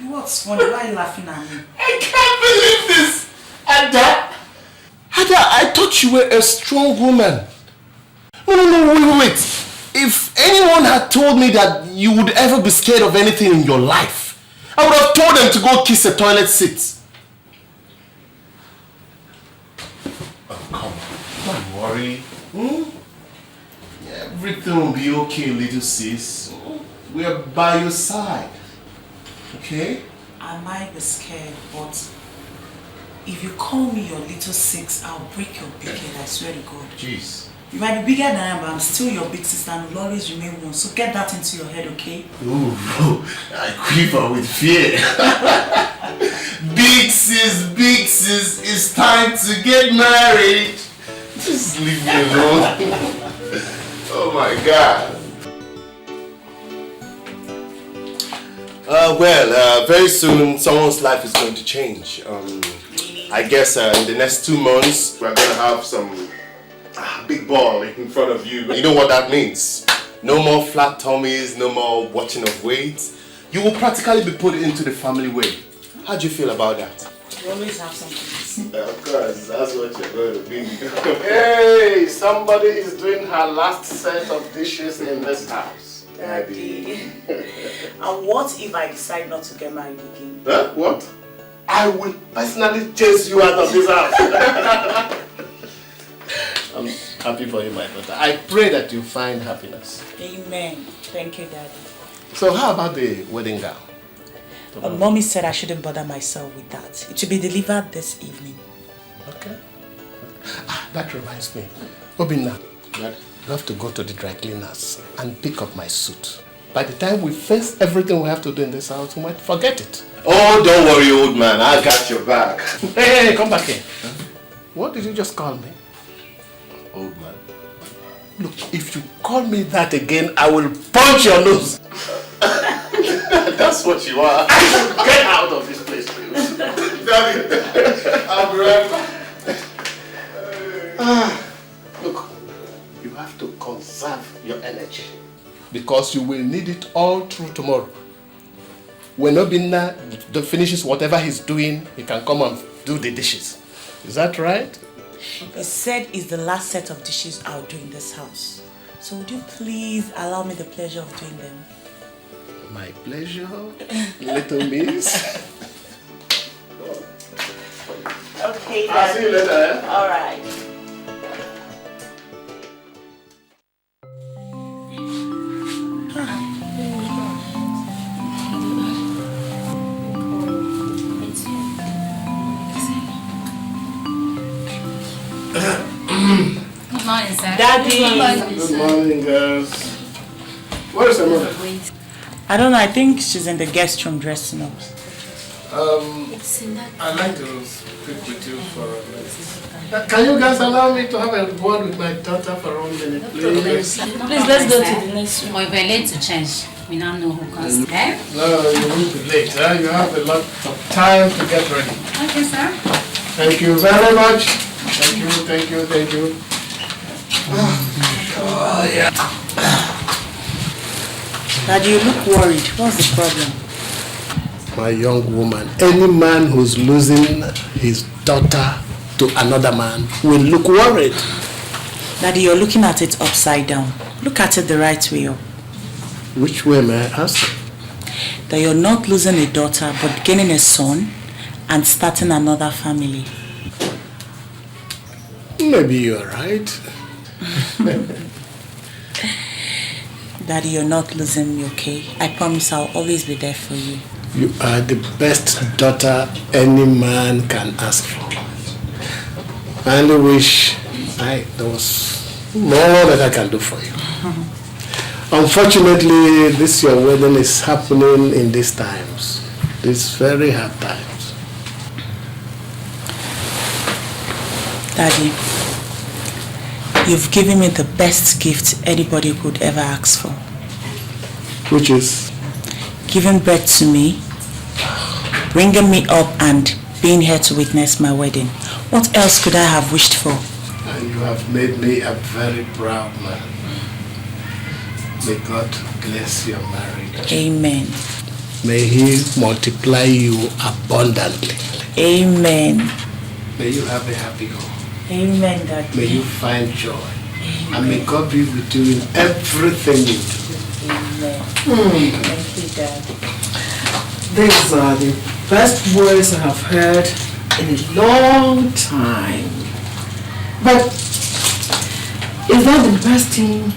What's funny? Why are you laughing at me? I can't believe this! Ada! I thought you were a strong woman. No, wait. If anyone had told me that you would ever be scared of anything in your life, I would have told them to go kiss a toilet seat. Oh, come on. Don't worry. Everything will be okay, little sis. We are by your side. Okay? I might be scared, but if you call me your little six, I'll break your big head, I swear to God. Jeez. You might be bigger than I am, but I'm still your big sister and will always remain one. So get that into your head, okay? Ooh, I quiver with fear. Big sis, it's time to get married. Just leave me alone. Oh my God. Very soon someone's life is going to change. I guess in the next 2 months we're going to have some big ball in front of you. You know what that means? No more flat tummies, no more watching of weight. You will practically be put into the family way. How do you feel about that? You always have something to say. Of course, that's what you're going to be. Hey, somebody is doing her last set of dishes in this house. Daddy. And what if I decide not to get married again? Huh? What? I will personally chase you out of this house. I'm happy for you, my daughter. I pray that you find happiness. Amen. Thank you, Daddy. So how about the wedding gown? Mommy said I shouldn't bother myself with that. It should be delivered this evening. Okay. That reminds me. Obinna, you have to go to the dry cleaners and pick up my suit. By the time we face everything we have to do in this house, we might forget it. Oh, don't worry, old man. I got your back. Hey, come back here. Huh? What did you just call me? Old man. Look, if you call me that again, I will punch your nose. That's what you are. Get out of this place, please. Daddy, I'll be right back. Look, you have to conserve your energy because you will need it all through tomorrow. When Obinna finishes whatever he's doing, he can come and do the dishes. Is that right? He said it's the last set of dishes I'll do in this house. So would you please allow me the pleasure of doing them? My pleasure, little miss. Okay, I'll see you later. Eh? All right. Good morning, sir. Daddy. Good morning, girls. Where is your mother? I don't know. I think she's in the guest room dressing up. I'd like to speak with you for a minute. Can you guys allow me to have a word with my daughter for 1 minute, please? Please, let's go to the next room. We're late to change. We now know who comes. Okay? No, you won't be late. Huh? You have a lot of time to get ready. Okay, sir. Thank you very much. Thank you, thank you, thank you. Oh, yeah. Daddy, you look worried. What's the problem? My young woman, any man who's losing his daughter to another man will look worried. Daddy, you're looking at it upside down. Look at it the right way up. Which way, may I ask? That you're not losing a daughter, but gaining a son and starting another family. Maybe you're right. Daddy, you're not losing me, okay? I promise I'll always be there for you. You are the best daughter any man can ask for. I only wish there was more that I can do for you. Unfortunately, this your wedding is happening in these times. These very hard times. Daddy, you've given me the best gift anybody could ever ask for. Which is? Giving birth to me, bringing me up and being here to witness my wedding. What else could I have wished for? And you have made me a very proud man. May God bless your marriage. Amen. May He multiply you abundantly. Amen. May you have a happy home. Amen, Daddy. May you find joy. Amen. And may God be with you in everything you do. Amen. Thank you, Daddy. These are the best words I have heard in a long time. But is that the best thing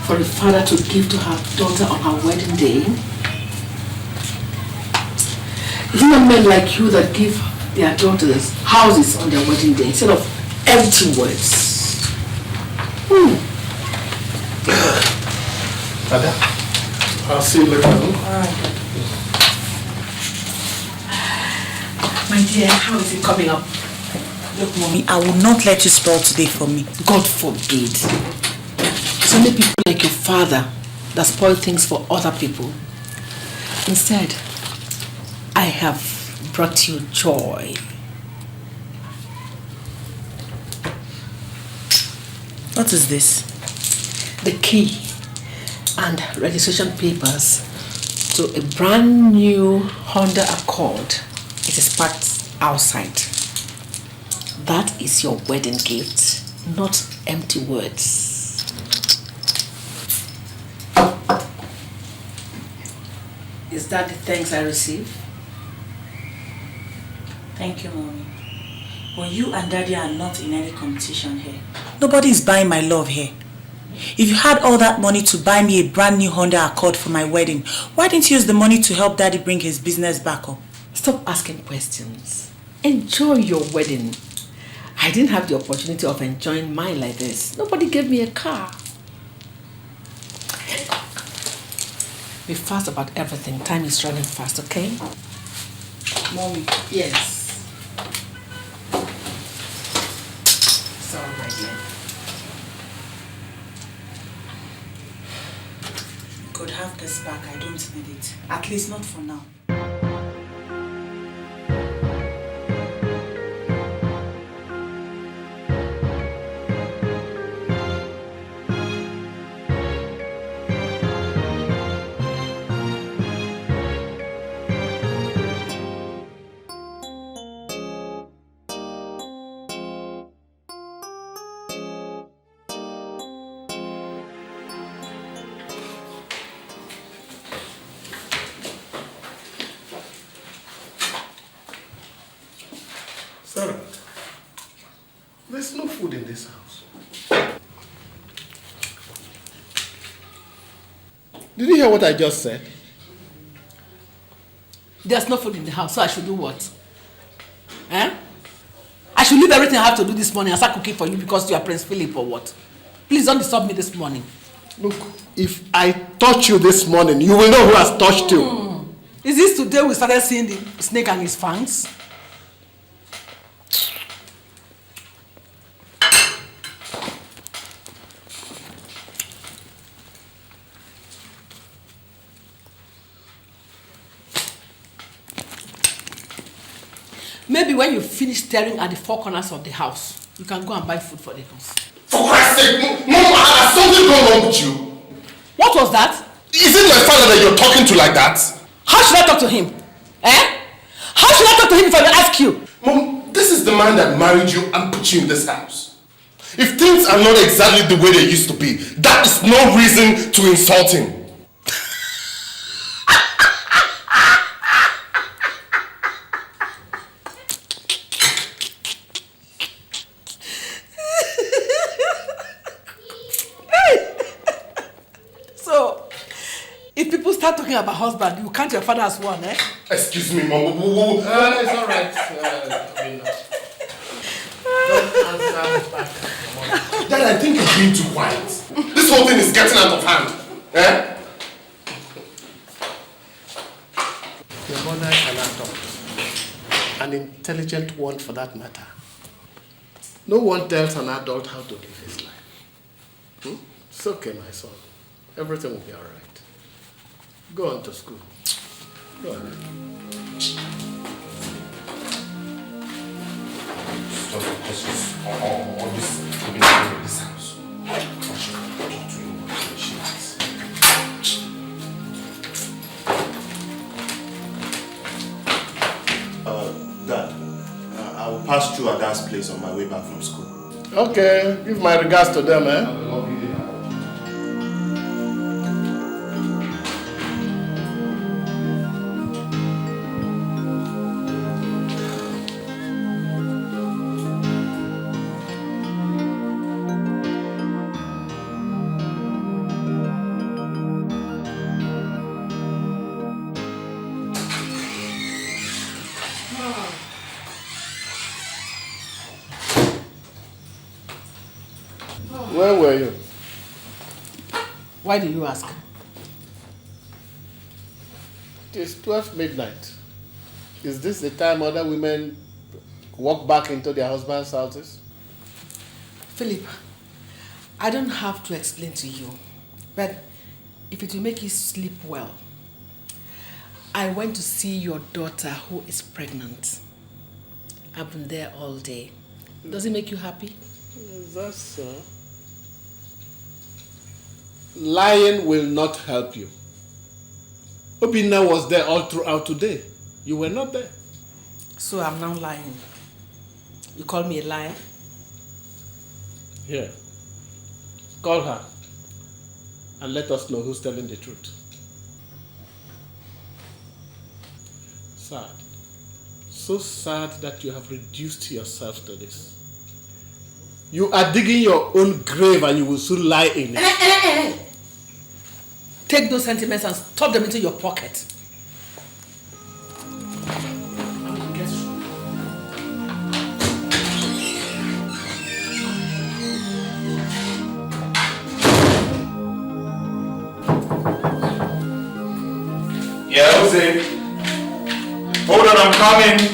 for a father to give to her daughter on her wedding day? Is it not men like you that give their daughters houses on their wedding day instead of empty words? Ada, I'll see you later. Alright. My dear, how is it coming up? Look, Mommy, I will not let you spoil today for me. God forbid. It's only people like your father that spoil things for other people. Instead, I have brought you joy. What is this? The key and registration papers to a brand new Honda Accord. It is parked outside. That is your wedding gift, not empty words. Is that the thanks I receive? Thank you, Mommy. But you and Daddy are not in any competition here. Nobody is buying my love here. If you had all that money to buy me a brand new Honda Accord for my wedding, why didn't you use the money to help Daddy bring his business back up? Stop asking questions. Enjoy your wedding. I didn't have the opportunity of enjoying mine like this. Nobody gave me a car. Be fast about everything. Time is running fast, okay? Mommy. Yes. Sorry, my dear. You could have this back. I don't need it. At least not for now. Sarah, there's no food in this house. Did you hear what I just said? There's no food in the house, so I should do what? Eh? I should leave everything I have to do this morning and start cooking for you because you are Prince Philip or what? Please don't disturb me this morning. Look, if I touch you this morning, you will know who has touched you. Is this today we started seeing the snake and his fangs? Maybe when you finish staring at the four corners of the house, you can go and buy food for the house. For Christ's sake, Mom, has something gone wrong with you? What was that? Is it my father that you're talking to like that? How should I talk to him? Eh? How should I talk to him if I may ask you? Mom, this is the man that married you and put you in this house. If things are not exactly the way they used to be, that is no reason to insult him. If people start talking about husband, you count your father as one, eh? Excuse me, Mom. It's all right. Dad, I think you're being too quiet. This whole thing is getting out of hand. Eh? Your mother is an adult. An intelligent one for that matter. No one tells an adult how to live his life. It's okay, my son. Everything will be all right. Go on to school. Go on. Stop all this living in this house. Dad, I will pass through Ada's place on my way back from school. Okay, give my regards to them, eh? Where were you? Why do you ask? It is 12 midnight. Is this the time other women walk back into their husbands' houses? Philip, I don't have to explain to you, but if it will make you sleep well, I went to see your daughter who is pregnant. I've been there all day. Does it make you happy? That's so. Lying will not help you. Obina was there all throughout today. You were not there. So I'm now lying. You call me a liar? Here. Call her and let us know who's telling the truth. Sad. So sad that you have reduced yourself to this. You are digging your own grave and you will soon lie in it. Take those sentiments and stuff them into your pocket. Yeah, Jose. Hold on, I'm coming.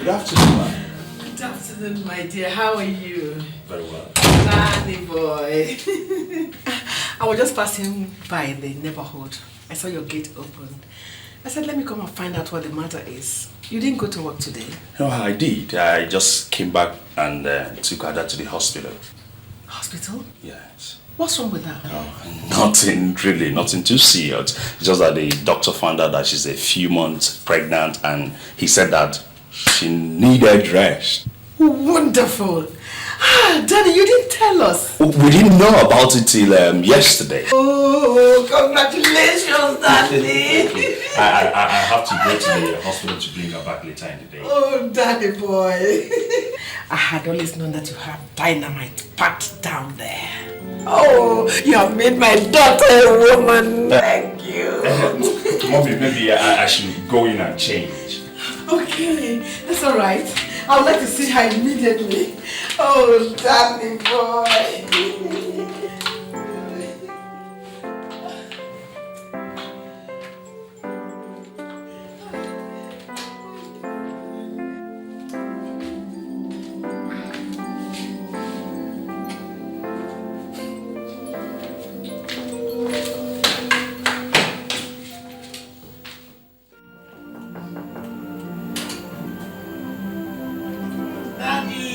Good afternoon, ma'am. Good afternoon, my dear. How are you? Very well. Nanny boy. I was just passing by the neighborhood. I saw your gate open. I said, let me come and find out what the matter is. You didn't go to work today? No, I did. I just came back and took her to the hospital. Hospital? Yes. What's wrong with her? Nothing really, nothing too serious. It's just that the doctor found out that she's a few months pregnant and he said that she needed rest. Wonderful. Daddy, you didn't tell us. We didn't know about it till yesterday. Oh, congratulations, Daddy. I have to go to the hospital to bring her back later in the day. Oh, Daddy boy. I had always known that you have dynamite packed down there. Oh, you have made my daughter a woman. Thank you. Mommy, maybe I should go in and change. Okay, that's all right. I would like to see her immediately. Oh, darling boy.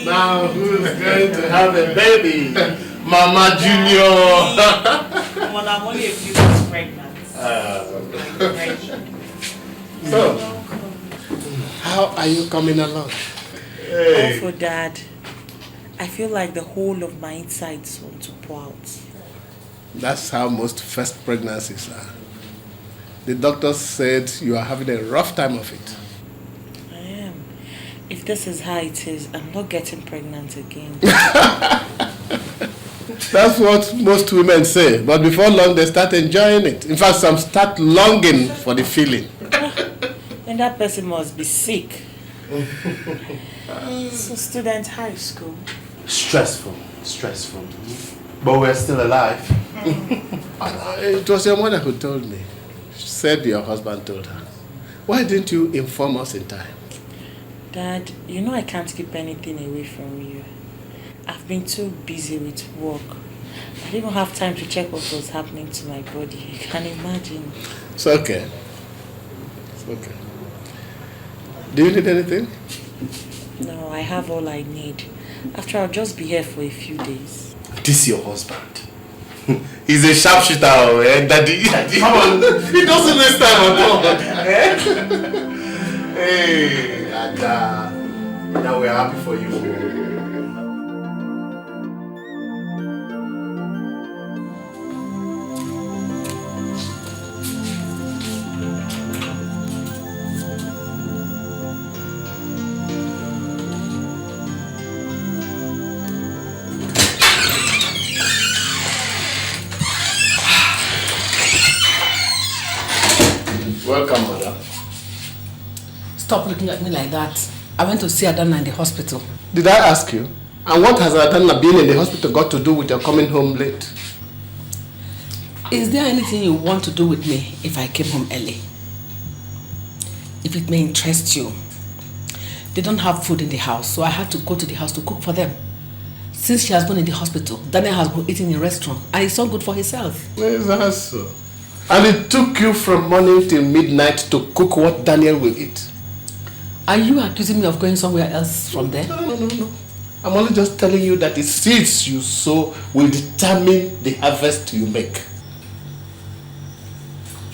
Now who's going to have a baby? Mama Junior. Well, I'm only a few months pregnant. So, how are you coming along? Hey. Oh, for Dad, I feel like the whole of my insides want to pour out. That's how most first pregnancies are. The doctor said you are having a rough time of it. If this is how it is, I'm not getting pregnant again. That's what most women say, but before long they start enjoying it. In fact, some start longing for the feeling. And that person must be sick. So student high school. Stressful. But we're still alive. It was your mother who told me. She said your husband told her. Why didn't you inform us in time? Dad, you know I can't keep anything away from you. I've been too busy with work. I didn't even have time to check what was happening to my body. You can imagine. It's okay. It's okay. Do you need anything? No, I have all I need. After I'll just be here for a few days. This is your husband. He's a sharpshooter, Daddy. Come on. He doesn't waste time at all. Hey. Now we're happy for you. stop looking at me like that. I went to see Adana in the hospital. Did I ask you? And what has Adana being in the hospital got to do with your coming home late? Is there anything you want to do with me if I came home early? If it may interest you, they don't have food in the house, so I had to go to the house to cook for them. Since she has been in the hospital, Daniel has been eating in a restaurant, and it's not good for his health. Is that so? And it took you from morning till midnight to cook what Daniel will eat? Are you accusing me of going somewhere else from there? No. I'm only just telling you that the seeds you sow will determine the harvest you make.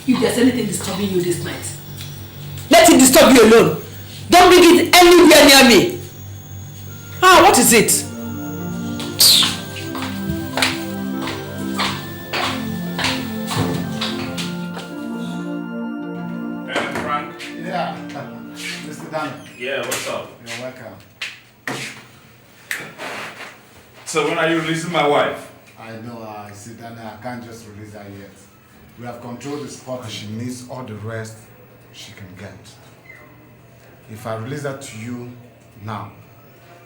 If there's anything disturbing you this night, let it disturb you alone. Don't bring it anywhere near me. What is it? Frank? Yeah. Mr. Daniel. Yeah, what's up? You're welcome. So when are you releasing my wife? I know, see, Daniel, I can't just release her yet. We have controlled the spot and she needs all the rest she can get. If I release her to you now,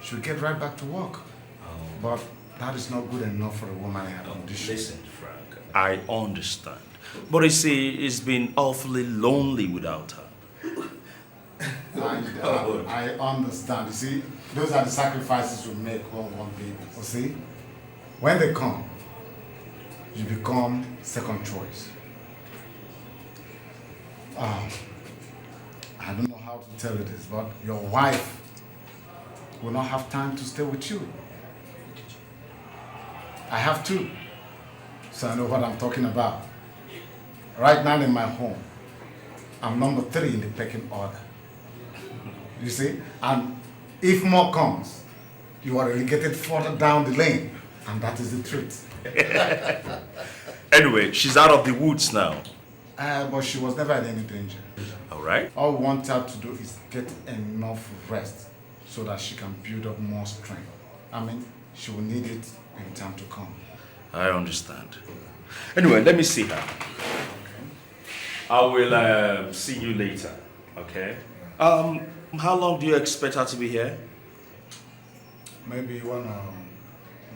she'll get right back to work. But that is not good enough for a woman in her condition. Listen, Frank, I understand. But you see, it's been awfully lonely without her. I understand. You see, those are the sacrifices we make when we want babies. You see, when they come, you become second choice. I don't know how to tell you this, but your wife will not have time to stay with you. I have two, so I know what I'm talking about. Right now in my home, I'm number 3 in the pecking order. You see? And if more comes, you are relegated further down the lane, and that is the truth. Anyway, she's out of the woods now. But she was never in any danger. All right. All we want her to do is get enough rest so that she can build up more strength. I mean, she will need it in time to come. I understand. Anyway, let me see her. I will see you later, okay? How long do you expect her to be here? Maybe 1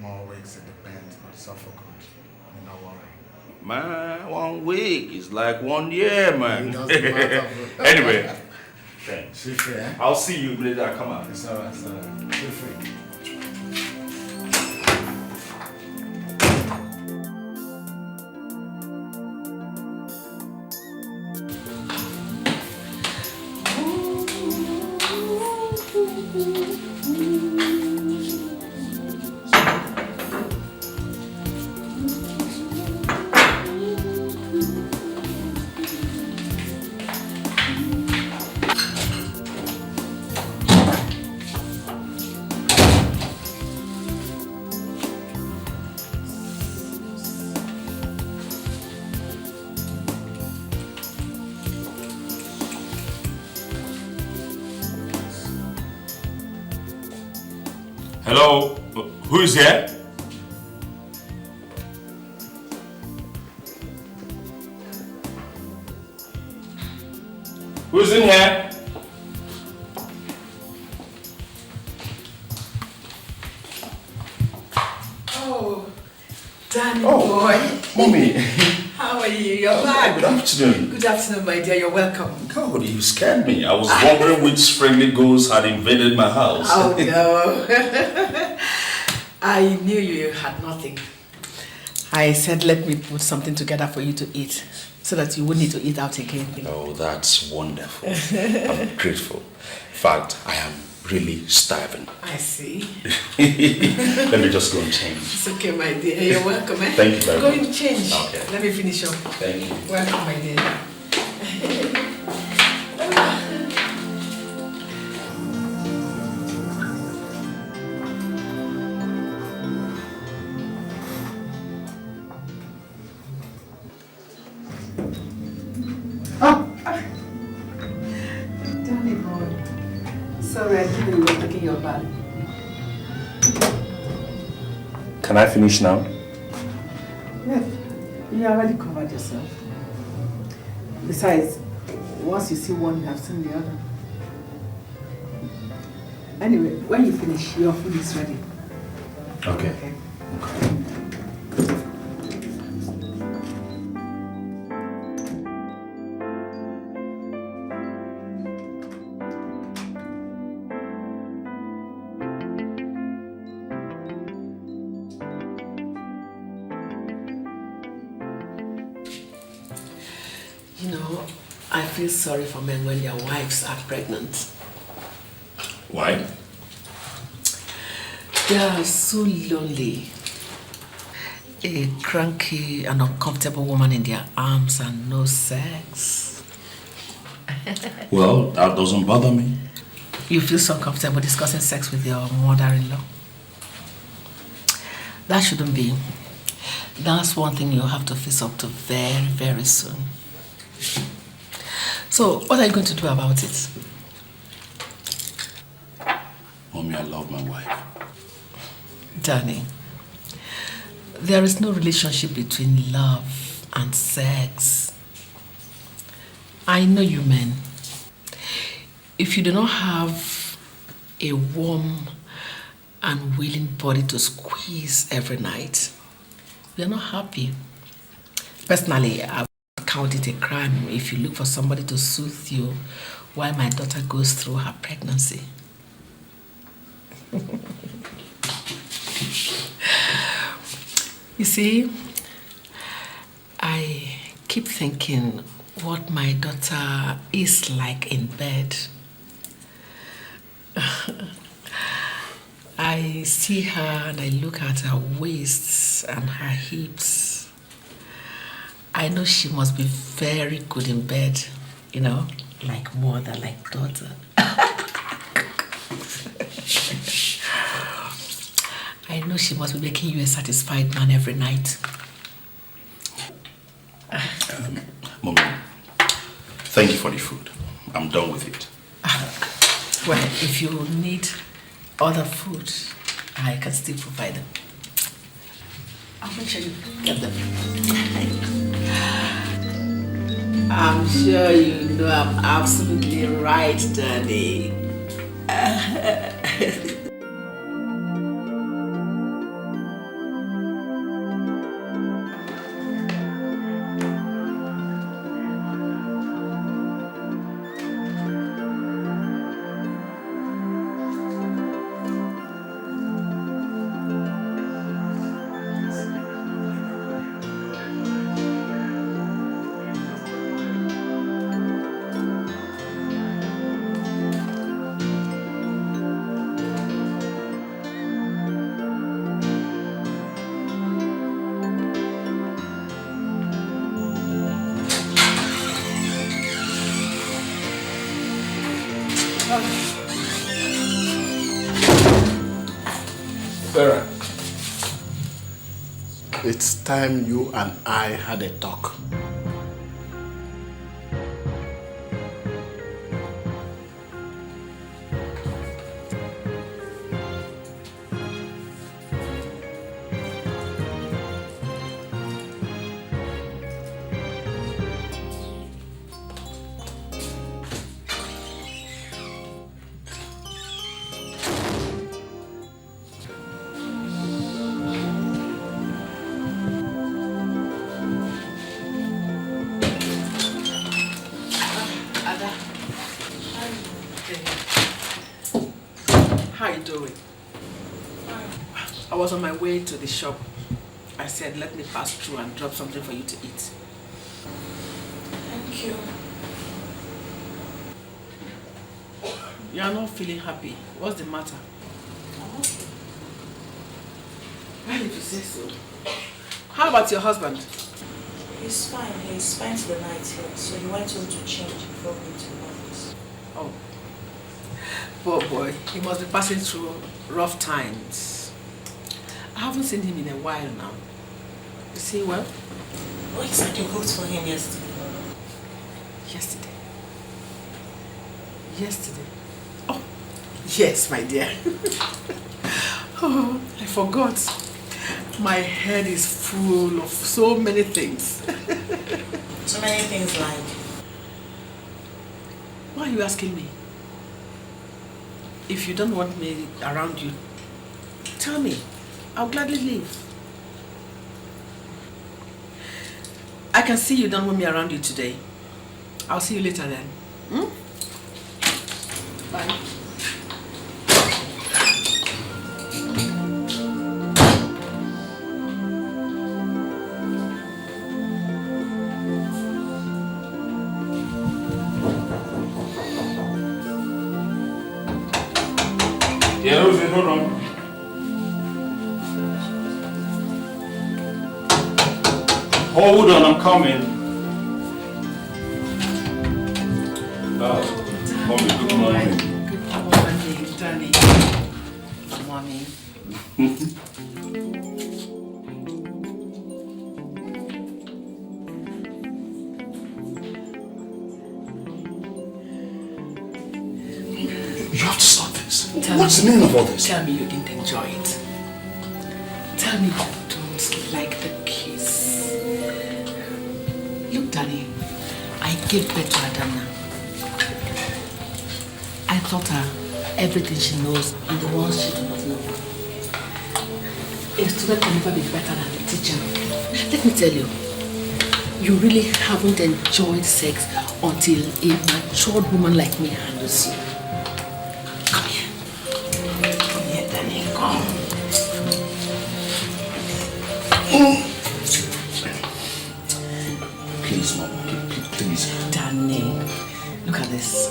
more weeks, it depends, but it's all for good. I mean, don't worry. Man, 1 week is like 1 year, man. It doesn't matter. Anyway, thanks. Feel free, eh? I'll see you later. I come out. It's all right, Feel free. Hello? Who is here? Who's in here? Oh, Danny boy. Mommy. How are you? You're back. Good afternoon. Good afternoon, my dear. You're welcome. God, you scared me. I was wondering which friendly ghost had invaded my house. Oh, no. I knew you had nothing. I said, let me put something together for you to eat so that you wouldn't need to eat out again. Oh, that's wonderful. I'm grateful. In fact, I am really starving. I see. Let me just go and change. It's okay, my dear. You're welcome. Eh? Thank you very much. Go and change. Okay. Let me finish up. Thank you. Welcome, my dear. Danny boy. Sorry, I didn't know you were taking your bath. Can I finish now? Yeah, you already covered yourself. Besides, once you see one, you have seen the other. Anyway, when you finish, your food is ready. Okay. You know, I feel sorry for men when their wives are pregnant. Why? They are so lonely. A cranky and uncomfortable woman in their arms and no sex. Well, that doesn't bother me. You feel so comfortable discussing sex with your mother-in-law? That shouldn't be. That's one thing you'll have to face up to very, very soon. So, what are you going to do about it? Mommy, I love my wife. Danny, there is no relationship between love and sex. I know you men. If you do not have a warm and willing body to squeeze every night, you're not happy. Personally, I would count it a crime if you look for somebody to soothe you while my daughter goes through her pregnancy. You see, I keep thinking what my daughter is like in bed. I see her and I look at her waists and her hips. I know she must be very good in bed, you know, like mother, like daughter. I know she must be making you a satisfied man every night. Mommy, thank you for the food. I'm done with it. Well, if you need other food, I can still provide them. I'll make sure you get them. I'm sure you know I'm absolutely right, Danny. Sarah, it's time you and I had a talk. How you doing? I was on my way to the shop. I said, let me pass through and drop something for you to eat. Thank you. You are not feeling happy. What's the matter? Why did you say so? How about your husband? He's fine. He spent the night here, so he went home to change before going to the office. Oh. Poor boy. He must be passing through rough times. I haven't seen him in a while now. Is he well? Oh, he said you wrote for him yesterday. Yesterday? Yesterday? Oh, yes, my dear. Oh, I forgot. My head is full of so many things. So many things like? Why are you asking me? If you don't want me around you, tell me. I'll gladly leave. I can see you don't want me around you today. I'll see you later then. Bye. Yeah, hold on. Hold on, I'm coming. Oh, mommy, good morning. Good morning, Danny. Good morning. You have to stop this. What's the meaning of all this? Tell me you didn't enjoy it. Tell me you don't like the kiss. Look, Danny, I gave birth to Adana. I taught her everything she knows and the ones she does not know. A student can never be better than a teacher. Let me tell you, you really haven't enjoyed sex until a matured woman like me handles you. Come here. Come here, Danny. Come. Please, Mom. Please. Danny, look at this.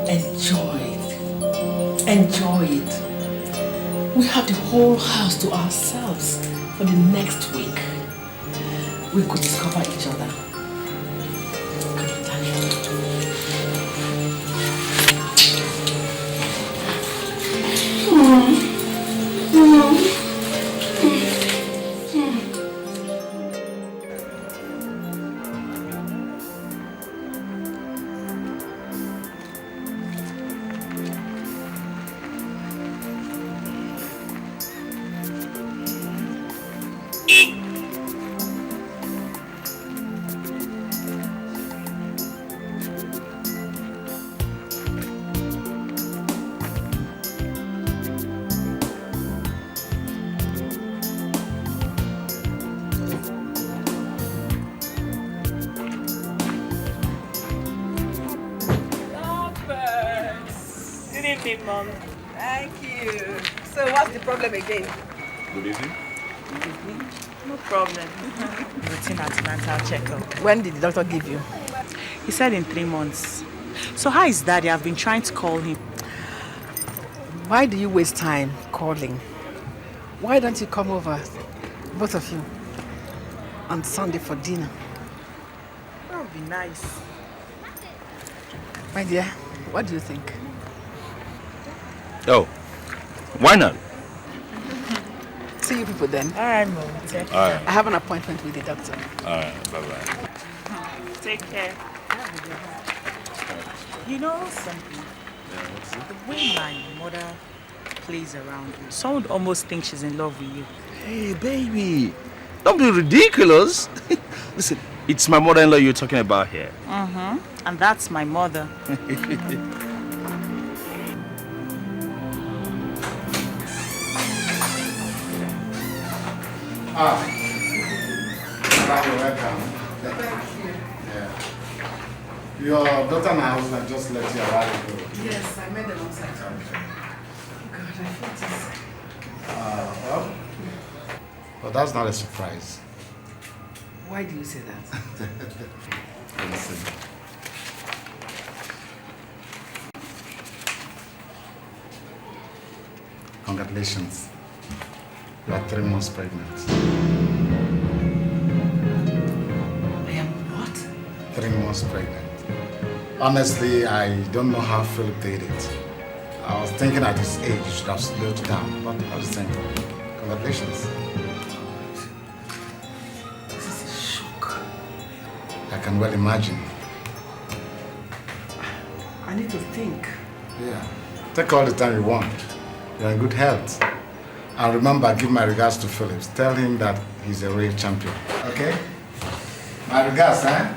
Enjoy it. Enjoy it. We have the whole house to ourselves for the next week. We could discover each other. Come on, Danny. Mom. Thank you. So what's the problem again? Good evening. Good evening. No problem. Routine antenatal checkup. When did the doctor give you? He said in 3 months. So how is Daddy? I've been trying to call him. Why do you waste time calling? Why don't you come over, both of you, on Sunday for dinner? That would be nice. My dear, what do you think? Oh, why not? See you people then. All right, Mom. All right. I have an appointment with the doctor. All right, bye-bye. Take care. You know something? The way my mother plays around you, someone would almost think she's in love with you. Hey, baby, don't be ridiculous. Listen, it's my mother-in-law you're talking about here. Mm-hmm. And that's my mother. Ah, you're welcome. Thank you. Yeah. Your daughter and her husband just let you arrive ago. Yes, I met them outside. God, I felt this. Well, that's not a surprise. Why do you say that? Listen. Congratulations. You are 3 months pregnant. I am what? 3 months pregnant. Honestly, I don't know how Philip did it. I was thinking at his age, you should have slowed down, but I was thinking, congratulations. This is a shock. I can well imagine. I need to think. Yeah. Take all the time you want. You're in good health. And remember, give my regards to Phillips. Tell him that he's a real champion. Okay? My regards, eh?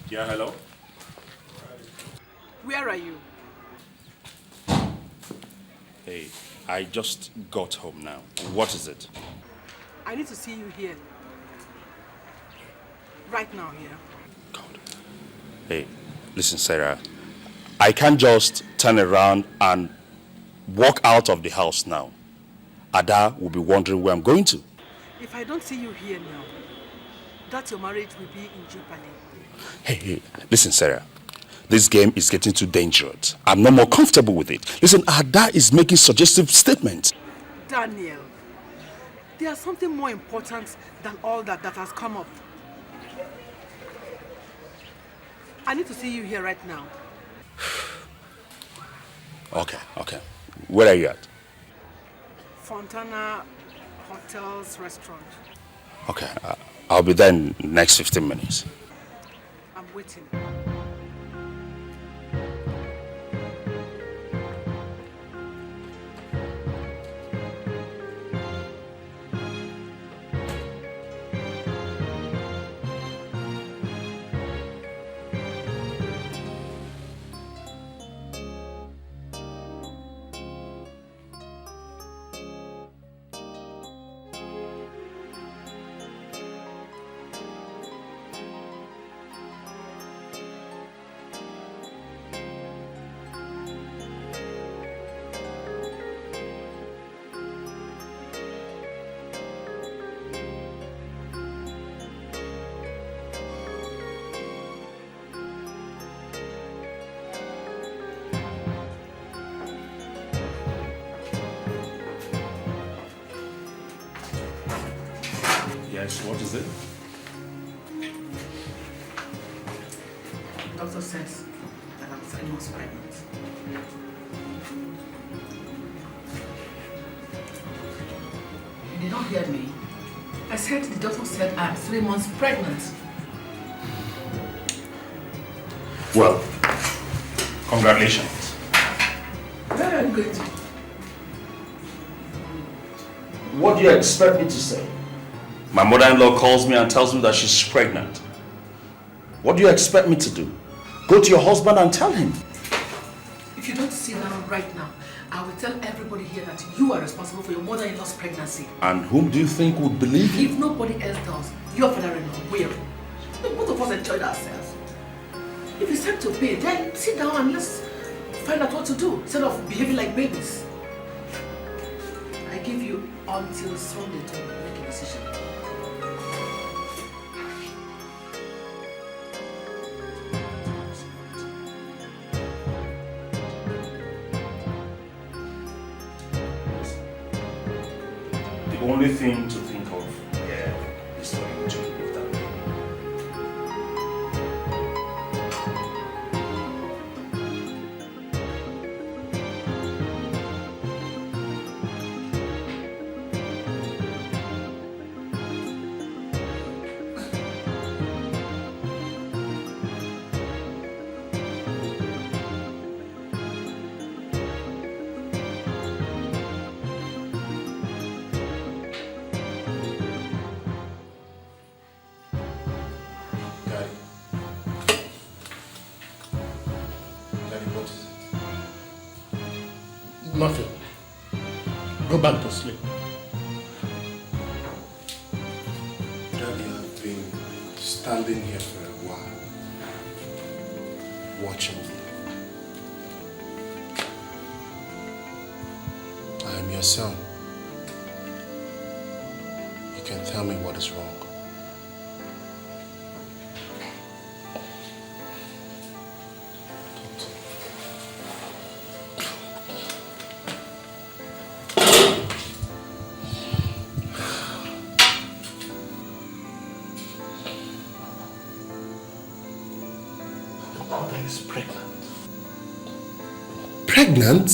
Yeah, hello? Where are you? Hey, I just got home now. What is it? I need to see you here. Right now here. Hey, listen, Sarah. I can't just turn around and walk out of the house now. Ada will be wondering where I'm going to. If I don't see you here now, that your marriage will be in jeopardy. Hey, listen, Sarah. This game is getting too dangerous. I'm no more comfortable with it. Listen, Ada is making suggestive statements. Daniel, there's something more important than all that has come up. I need to see you here right now. Okay. Where are you at? Fontana Hotels Restaurant. Okay, I'll be there in the next 15 minutes. I'm waiting. Yes, what is it? Doctor says that I'm 3 months pregnant. You did not hear me. I said the doctor said I'm 3 months pregnant. Well, congratulations. Where are you going to? What do you expect me to say? My mother-in-law calls me and tells me that she's pregnant. What do you expect me to do? Go to your husband and tell him. If you don't sit down right now, I will tell everybody here that you are responsible for your mother-in-law's pregnancy. And whom do you think would believe you? If nobody else does, your father-in-law will. Both of us enjoyed ourselves. If it's time to pay, then sit down and let's find out what to do instead of behaving like babies. I give you until Sunday to make a decision. The only thing to think of here is for you to leave that way. Nothing. Go back to sleep. Daddy, I've been standing here for a while, watching you. I am your son. You can tell me what is wrong. Is pregnant. Pregnant?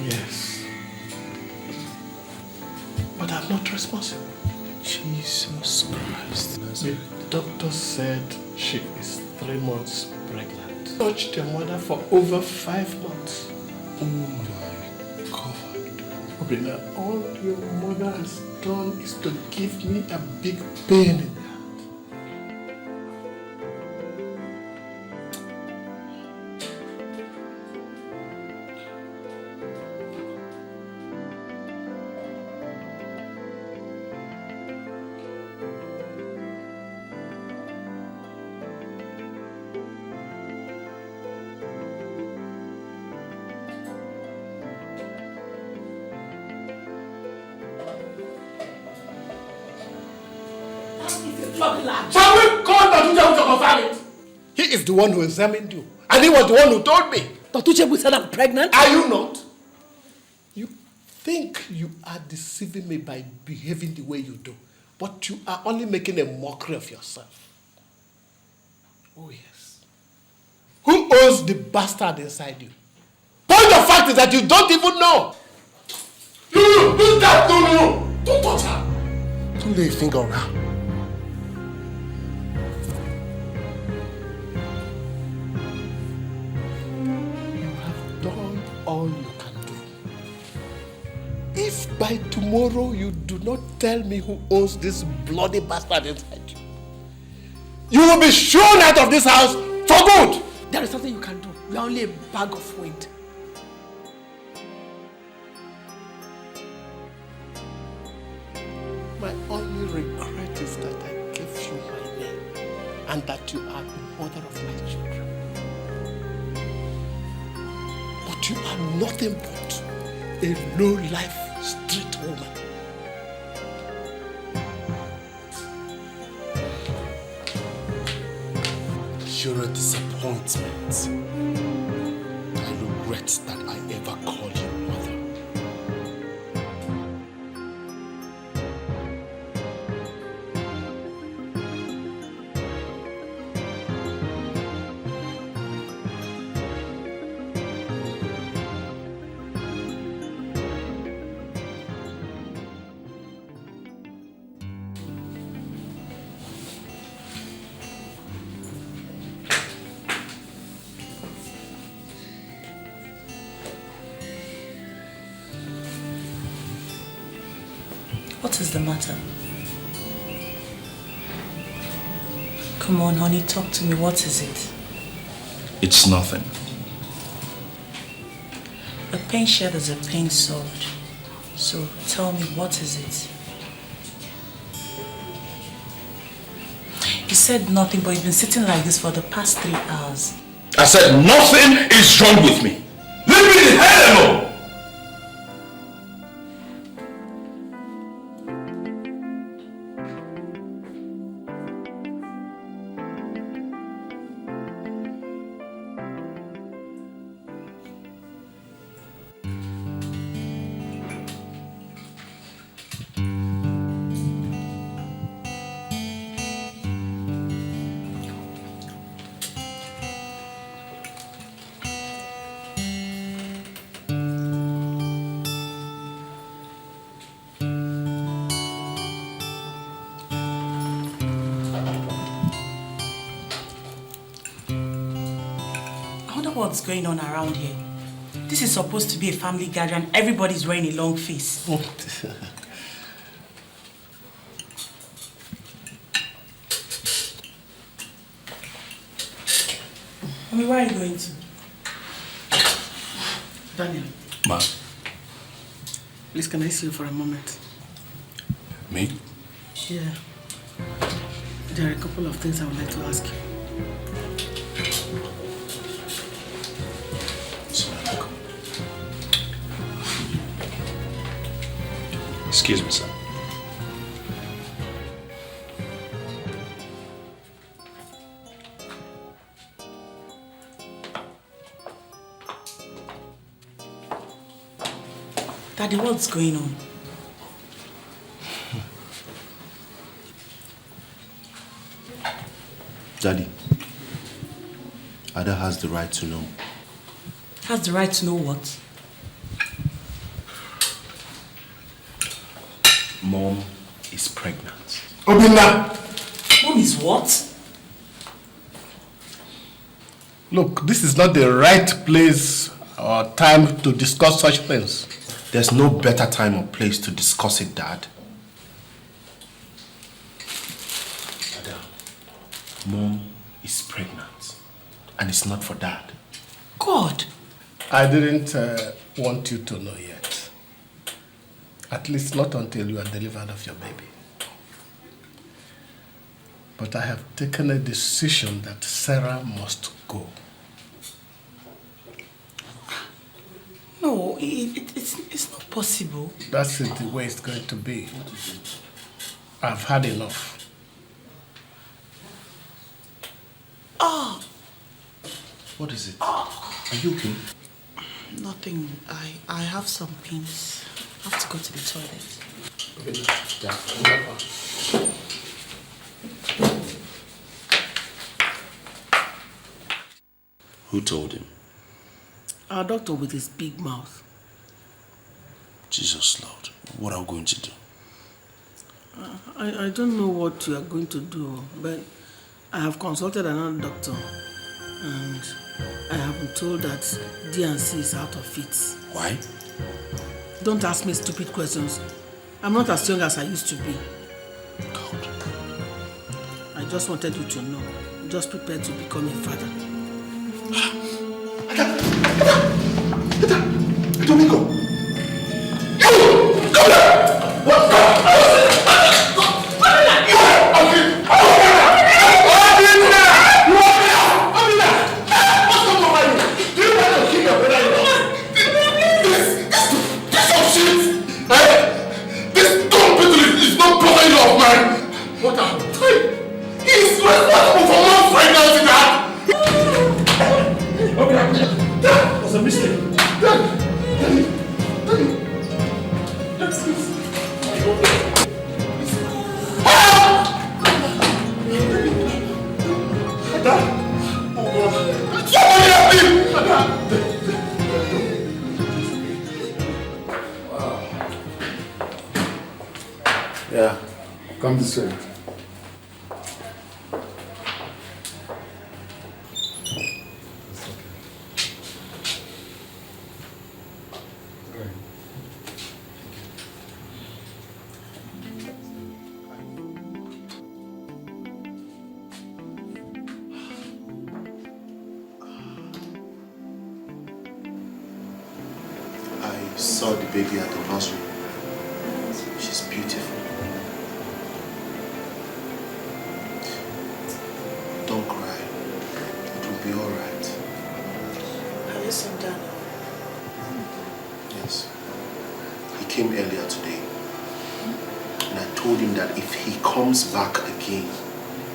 Yes. But I'm not responsible. Jesus Christ. The doctor said she is 3 months pregnant. Touched your mother for over 5 months. Oh my God. Obina, all your mother has done is to give me a big pain in the heart. Shall we call Datuchebu to confirm it? He is the one who examined you. And he was the one who told me. Datuchebu said I'm pregnant? Are you not? You think you are deceiving me by behaving the way you do. But you are only making a mockery of yourself. Oh yes. Who owns the bastard inside you? Point of fact is that you don't even know. No. Don't touch her. Don't lay a finger on her. All you can do. If by tomorrow you do not tell me who owns this bloody bastard inside you, you will be shown out of this house for good. There is something you can do. You are only a bag of wind. My only regret is that I gave you my name and that you are the mother of my children. But you are nothing but a low-life street woman. You're a disappointment. I regret that I ever called you mother. What is the matter? Come on, honey, talk to me. What is it? It's nothing. A pain shared is a pain solved. So tell me, what is it? You said nothing, but you've been sitting like this for the past 3 hours. I said nothing is wrong with me. Leave me the hell alone! What's going on around here? This is supposed to be a family gathering. Everybody's wearing a long face. Mommy, where are you going to? Daniel. Ma. Please, can I see you for a moment? Me? Yeah. There are a couple of things I would like to ask you. Excuse me, sir. Daddy, what's going on? Daddy, Ada has the right to know. Has the right to know what? Mom is pregnant. Obina! Mom is what? Look, this is not the right place or time to discuss such things. There's no better time or place to discuss it, Dad. Ada, Mom is pregnant. And it's not for Dad. God! I didn't want you to know yet. At least not until you are delivered of your baby. But I have taken a decision that Sarah must go. No, it's not possible. That's it, the way it's going to be. I've had enough. Oh! What is it? Are you okay? Nothing. I have some pains. I have to go to the toilet. Who told him? Our doctor with his big mouth. Jesus Lord, what are we going to do? I don't know what you are going to do, but I have consulted another doctor and I have been told that D&C is out of it. Why? Don't ask me stupid questions. I'm not as young as I used to be. God. I just wanted you to know. Just prepare to become a father. Domingo! You! Come here! What? What a time! He's responsible for mom's pregnancy, Dad! That was a mistake. Daddy! Yeah, come this way. I saw the baby at the nursery. She's beautiful. Don't cry. It will be all right. Have you seen Daniel? Yes. He came earlier today. And I told him that if he comes back again,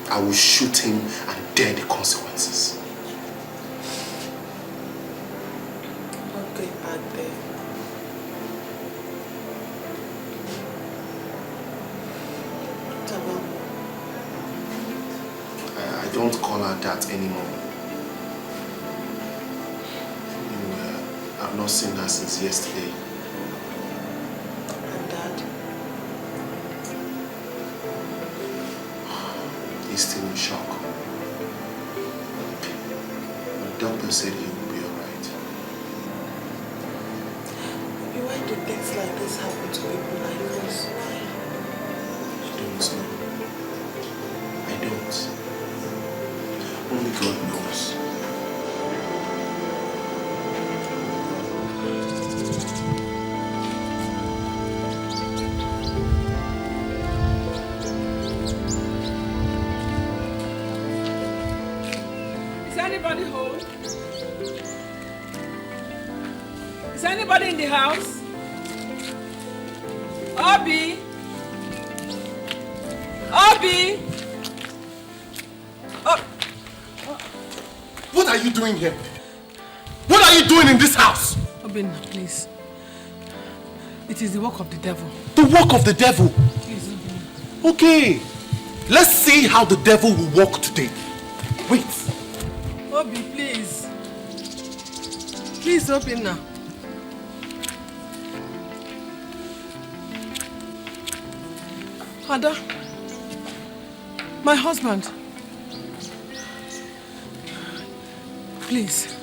I will shoot him and bear the consequences. I'm not going back there. I don't call her that anymore. I've not seen her since yesterday. And Dad? He's still in shock. The doctor said he will be alright. Why do things like this happen to people like us? I don't know. I don't. Only God knows. Is anybody home? Is anybody in the house? Obi? Obi? What are you doing here? What are you doing in this house? Obin, please. It is the work of the devil. The work of the devil? Please, Obin. Okay. Let's see how the devil will walk today. Wait. Obi, please. Please open now. Ada, my husband. Please.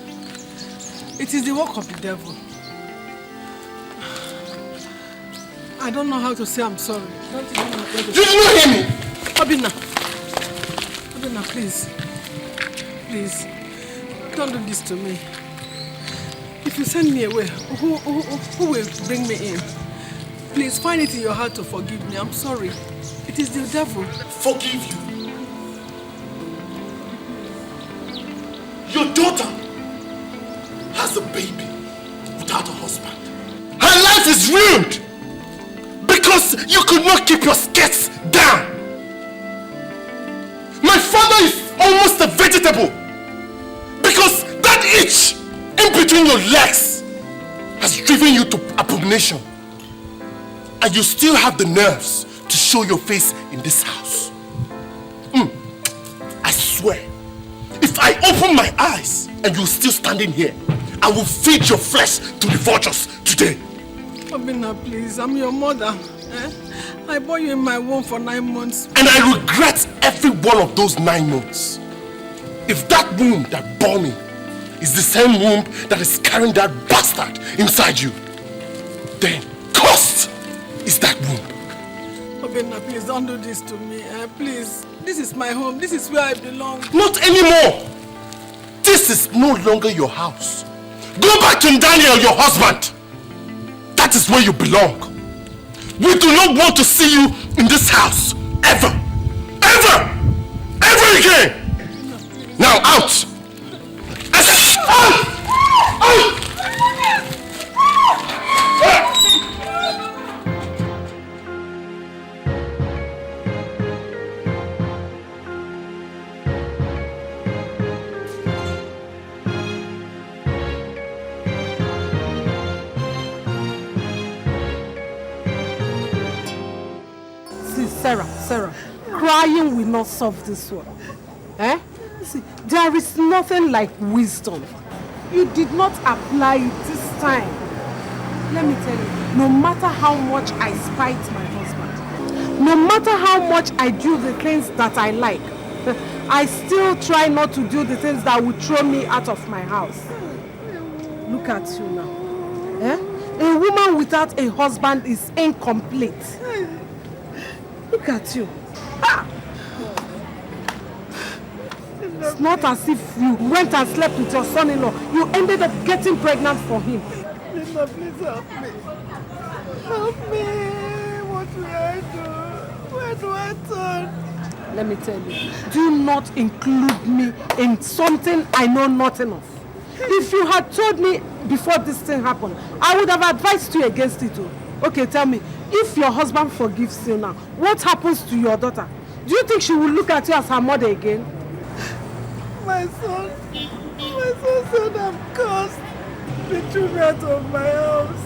It is the work of the devil. I don't know how to say I'm sorry. Don't even know what to Did you not hear me? Obinna, please. Please. Don't do this to me. If you send me away, who will bring me in? Please find it in your heart to forgive me. I'm sorry. It is the devil. Forgive you? Your daughter has a baby without a husband. Her life is ruined because you could not keep your skirts down. My father is almost a vegetable because that itch in between your legs has driven you to abomination. And you still have the nerves to show your face in this house. I swear, if I open my eyes and you're still standing here, I will feed your flesh to the vultures today. Obinna, please, I'm your mother. I bore you in my womb for 9 months. And I regret every one of those 9 months. If that womb that bore me is the same womb that is carrying that bastard inside you, then cursed is that womb. Obinna, please don't do this to me. Please, this is my home. This is where I belong. Not anymore. This is no longer your house. Go back to Daniel, your husband. That is where you belong. We do not want to see you in this house ever. Ever! Ever again! Now out! Out! Sarah, crying will not solve this one. See, there is nothing like wisdom. You did not apply it this time. Let me tell you, no matter how much I spite my husband, no matter how much I do the things that I like, I still try not to do the things that would throw me out of my house. Look at you now. A woman without a husband is incomplete. Look at you. It's not as if you went and slept with your son-in-law. You ended up getting pregnant for him. Linda, please help me. Help me. What will I do? Where do I turn? Let me tell you, do not include me in something I know nothing of. If you had told me before this thing happened, I would have advised you against it. Okay, tell me, if your husband forgives you now, what happens to your daughter? Do you think she will look at you as her mother again? My son said I'm cursed. They threw me out of my house.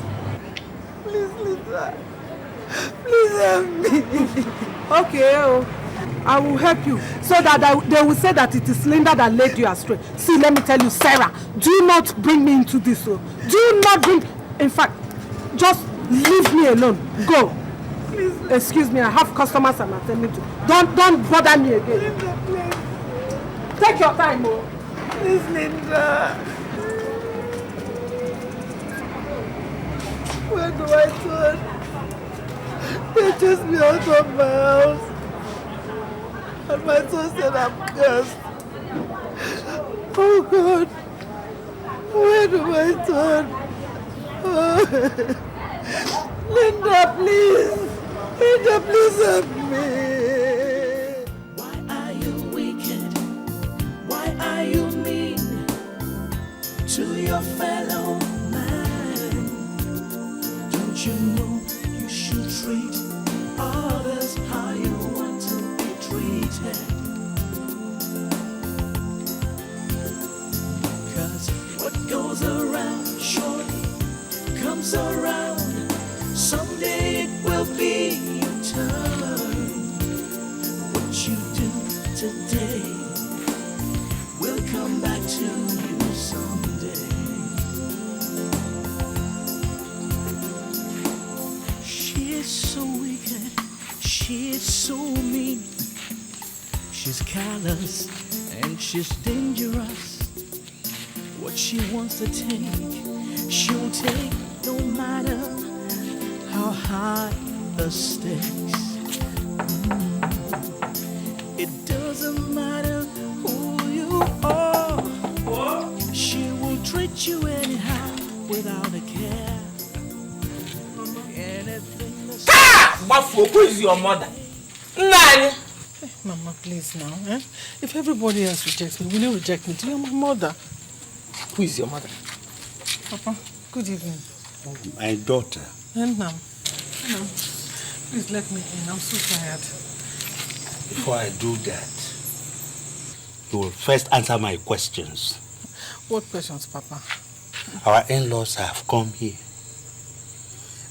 Please, Linda. Please help me. Okay, I will help you so that they will say that it is Linda that led you astray. See, let me tell you, Sarah, do not bring me into this. Do not bring... In fact, just leave me alone. Go. Please. Excuse me, I have customers I'm attending to. Don't bother me again. Linda, please. Take your time, Please, Linda. Where do I turn? They chased me out of my house. And my son said I'm cursed. Oh God. Where do I turn? Oh. Linda, please. Linda, please help me. Why are you wicked? Why are you mean to your fellow man? Don't you know you should treat others how you want to be treated? 'Cause what goes around surely comes around. Someday it will be your turn. What you do today will come back to you someday. She is so wicked, she is so mean. She's callous and she's dangerous. What she wants to take, she'll take no matter how high the stakes. It doesn't matter who you are. She will treat you anyhow without a care. Anything that's... Wafo, who is your mother? Nani? Mama, please now. Eh? If everybody else rejects me, will you reject me? You're my mother. Who is your mother? Papa, good evening. Oh, my daughter. And now, please let me in. I'm so tired. Before I do that, you will first answer my questions. What questions, Papa? Our in-laws have come here.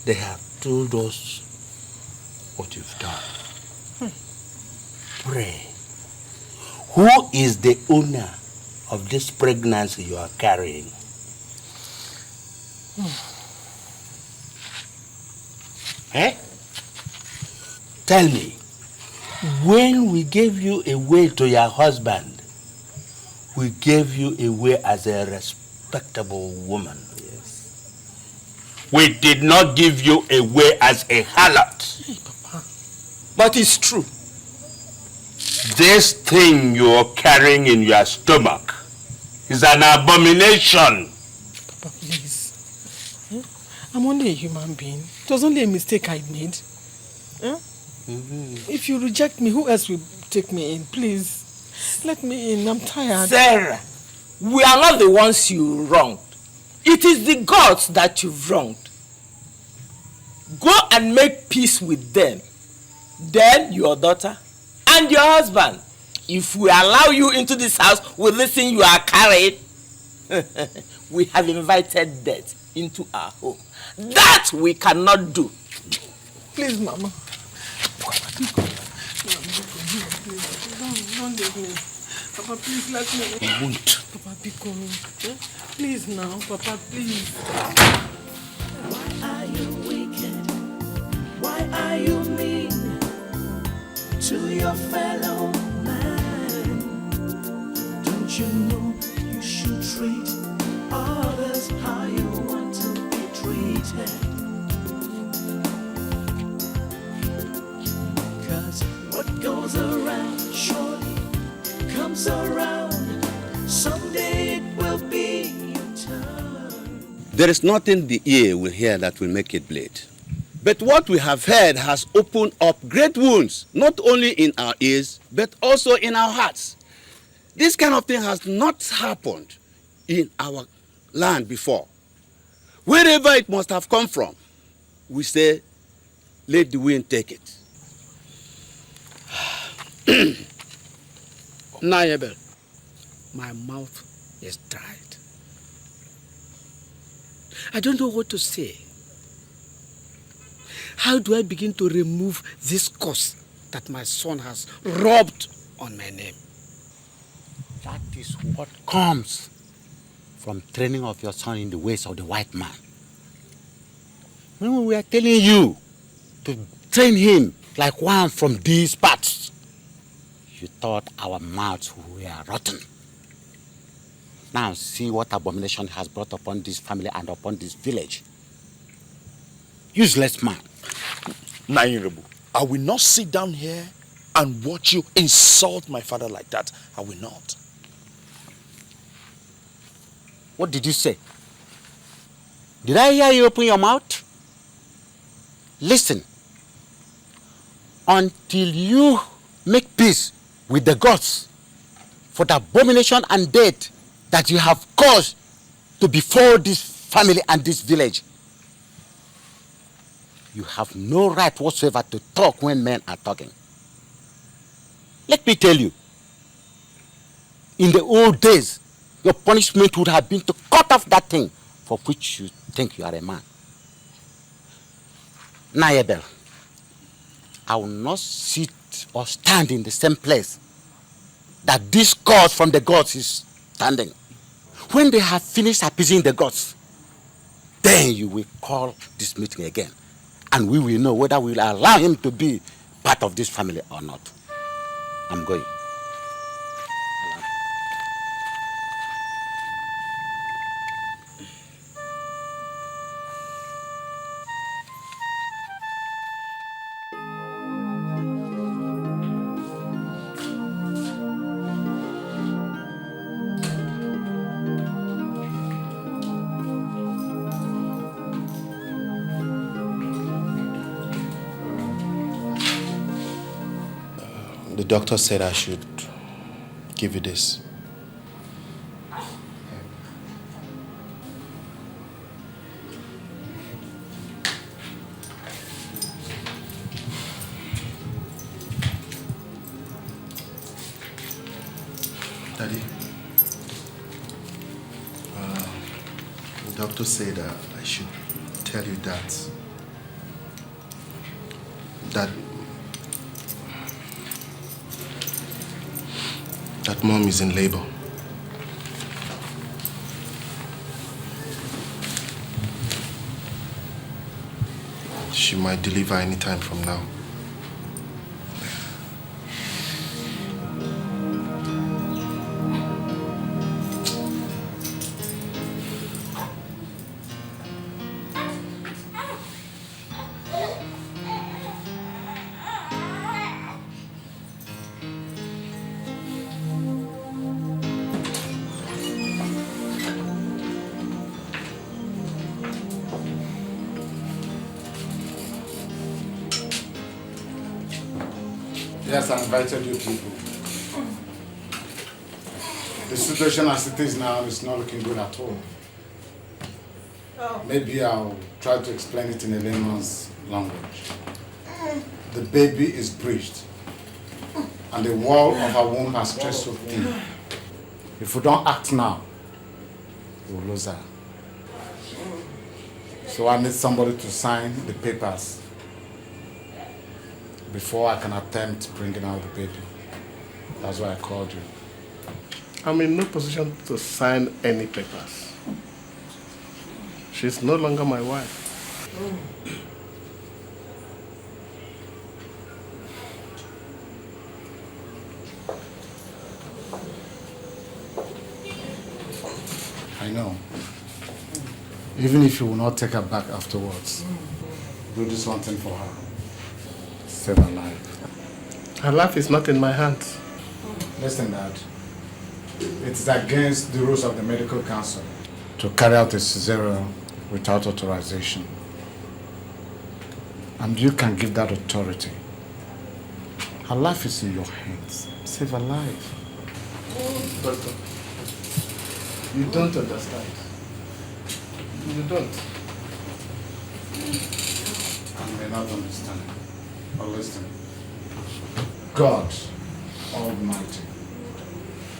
They have told us what you've done. Pray, who is the owner of this pregnancy you are carrying? Eh? Tell me, when we gave you away to your husband, we gave you away as a respectable woman. Yes. We did not give you away as a harlot. Hey, Papa. But it's true. This thing you're carrying in your stomach is an abomination. Papa, please. I'm only a human being. It was only a mistake I made. If you reject me, who else will take me in? Please, let me in. I'm tired. Sarah, we are not the ones you wronged. It is the gods that you've wronged. Go and make peace with them. Then your daughter and your husband. If we allow you into this house with this thing you are carrying, we have invited death into our home. That we cannot do. Please, Mama. Don't leave me. Papa, please let me. I won't. Papa, be coming. Please now, Papa, please. Why are you wicked? Why are you mean to your fellow man? Don't you know you should treat others how you want to be treated? Cause what goes around surely comes around. Someday it will be your turn. There is nothing the ear will hear that will make it bleed. But what we have heard has opened up great wounds, not only in our ears, but also in our hearts. This kind of thing has not happened in our land before. Wherever it must have come from, we say, let the wind take it. Nayabel, my mouth is dried. I don't know what to say. How do I begin to remove this curse that my son has rubbed on my name? That is what comes from training of your son in the ways of the white man. When we are telling you to train him like one from these parts, you thought our mouths were rotten. Now see what abomination has brought upon this family and upon this village. Useless man. Nairobu, I will not sit down here and watch you insult my father like that. I will not. What did you say? Did I hear you open your mouth? Listen. Until you make peace with the gods for the abomination and death that you have caused to befall this family and this village, you have no right whatsoever to talk when men are talking. Let me tell you, in the old days, your punishment would have been to cut off that thing for which you think you are a man. Nayabel, I will not sit or stand in the same place that this God from the gods is standing. When they have finished appeasing the gods, then you will call this meeting again. And we will know whether we will allow him to be part of this family or not. I'm going. The doctor said I should give you this. Daddy, the doctor said I should tell you that Mom is in labor. She might deliver any time from now. Yes, I invited you people. The situation as it is now is not looking good at all. Maybe I'll try to explain it in a layman's language. The baby is breached, and the wall of her womb has stretched so thin. If we don't act now, we'll lose her. So I need somebody to sign the papers before I can attempt bringing out the baby. That's why I called you. I'm in no position to sign any papers. She's no longer my wife. I know. Even if you will not take her back afterwards, do this one thing for her. Save her life. Her life is not in my hands. Listen, Dad. It is against the rules of the medical council to carry out a cesarean without authorization. And you can give that authority. Her life is in your hands. Save her life. Doctor, you don't understand. You don't. I may not understand. But listen. God Almighty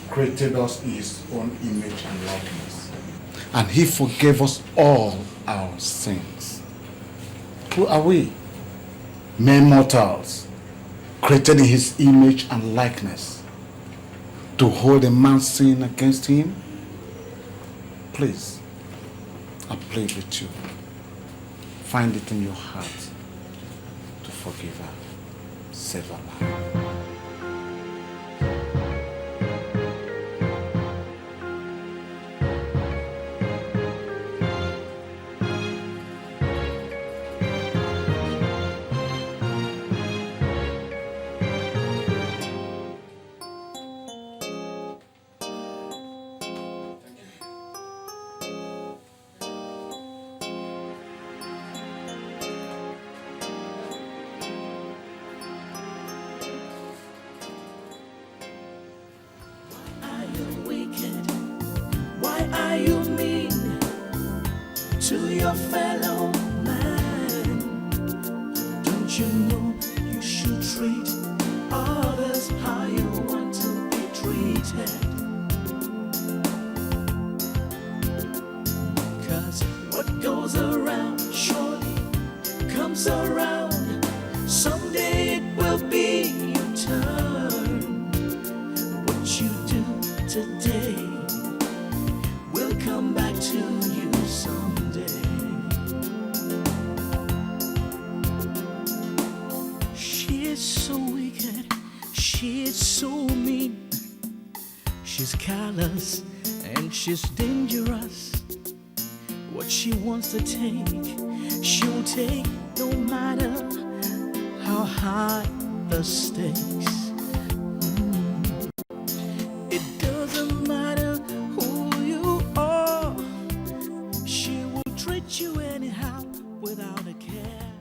created us in His own image and likeness. And He forgave us all our sins. Who are we? Mere mortals, created in His image and likeness, to hold a man's sin against him? Please, I plead with you. Find it in your heart to forgive her. Save her life. She's dangerous. What she wants to take, she'll take no matter how high the stakes. It doesn't matter who you are, she will treat you anyhow without a care.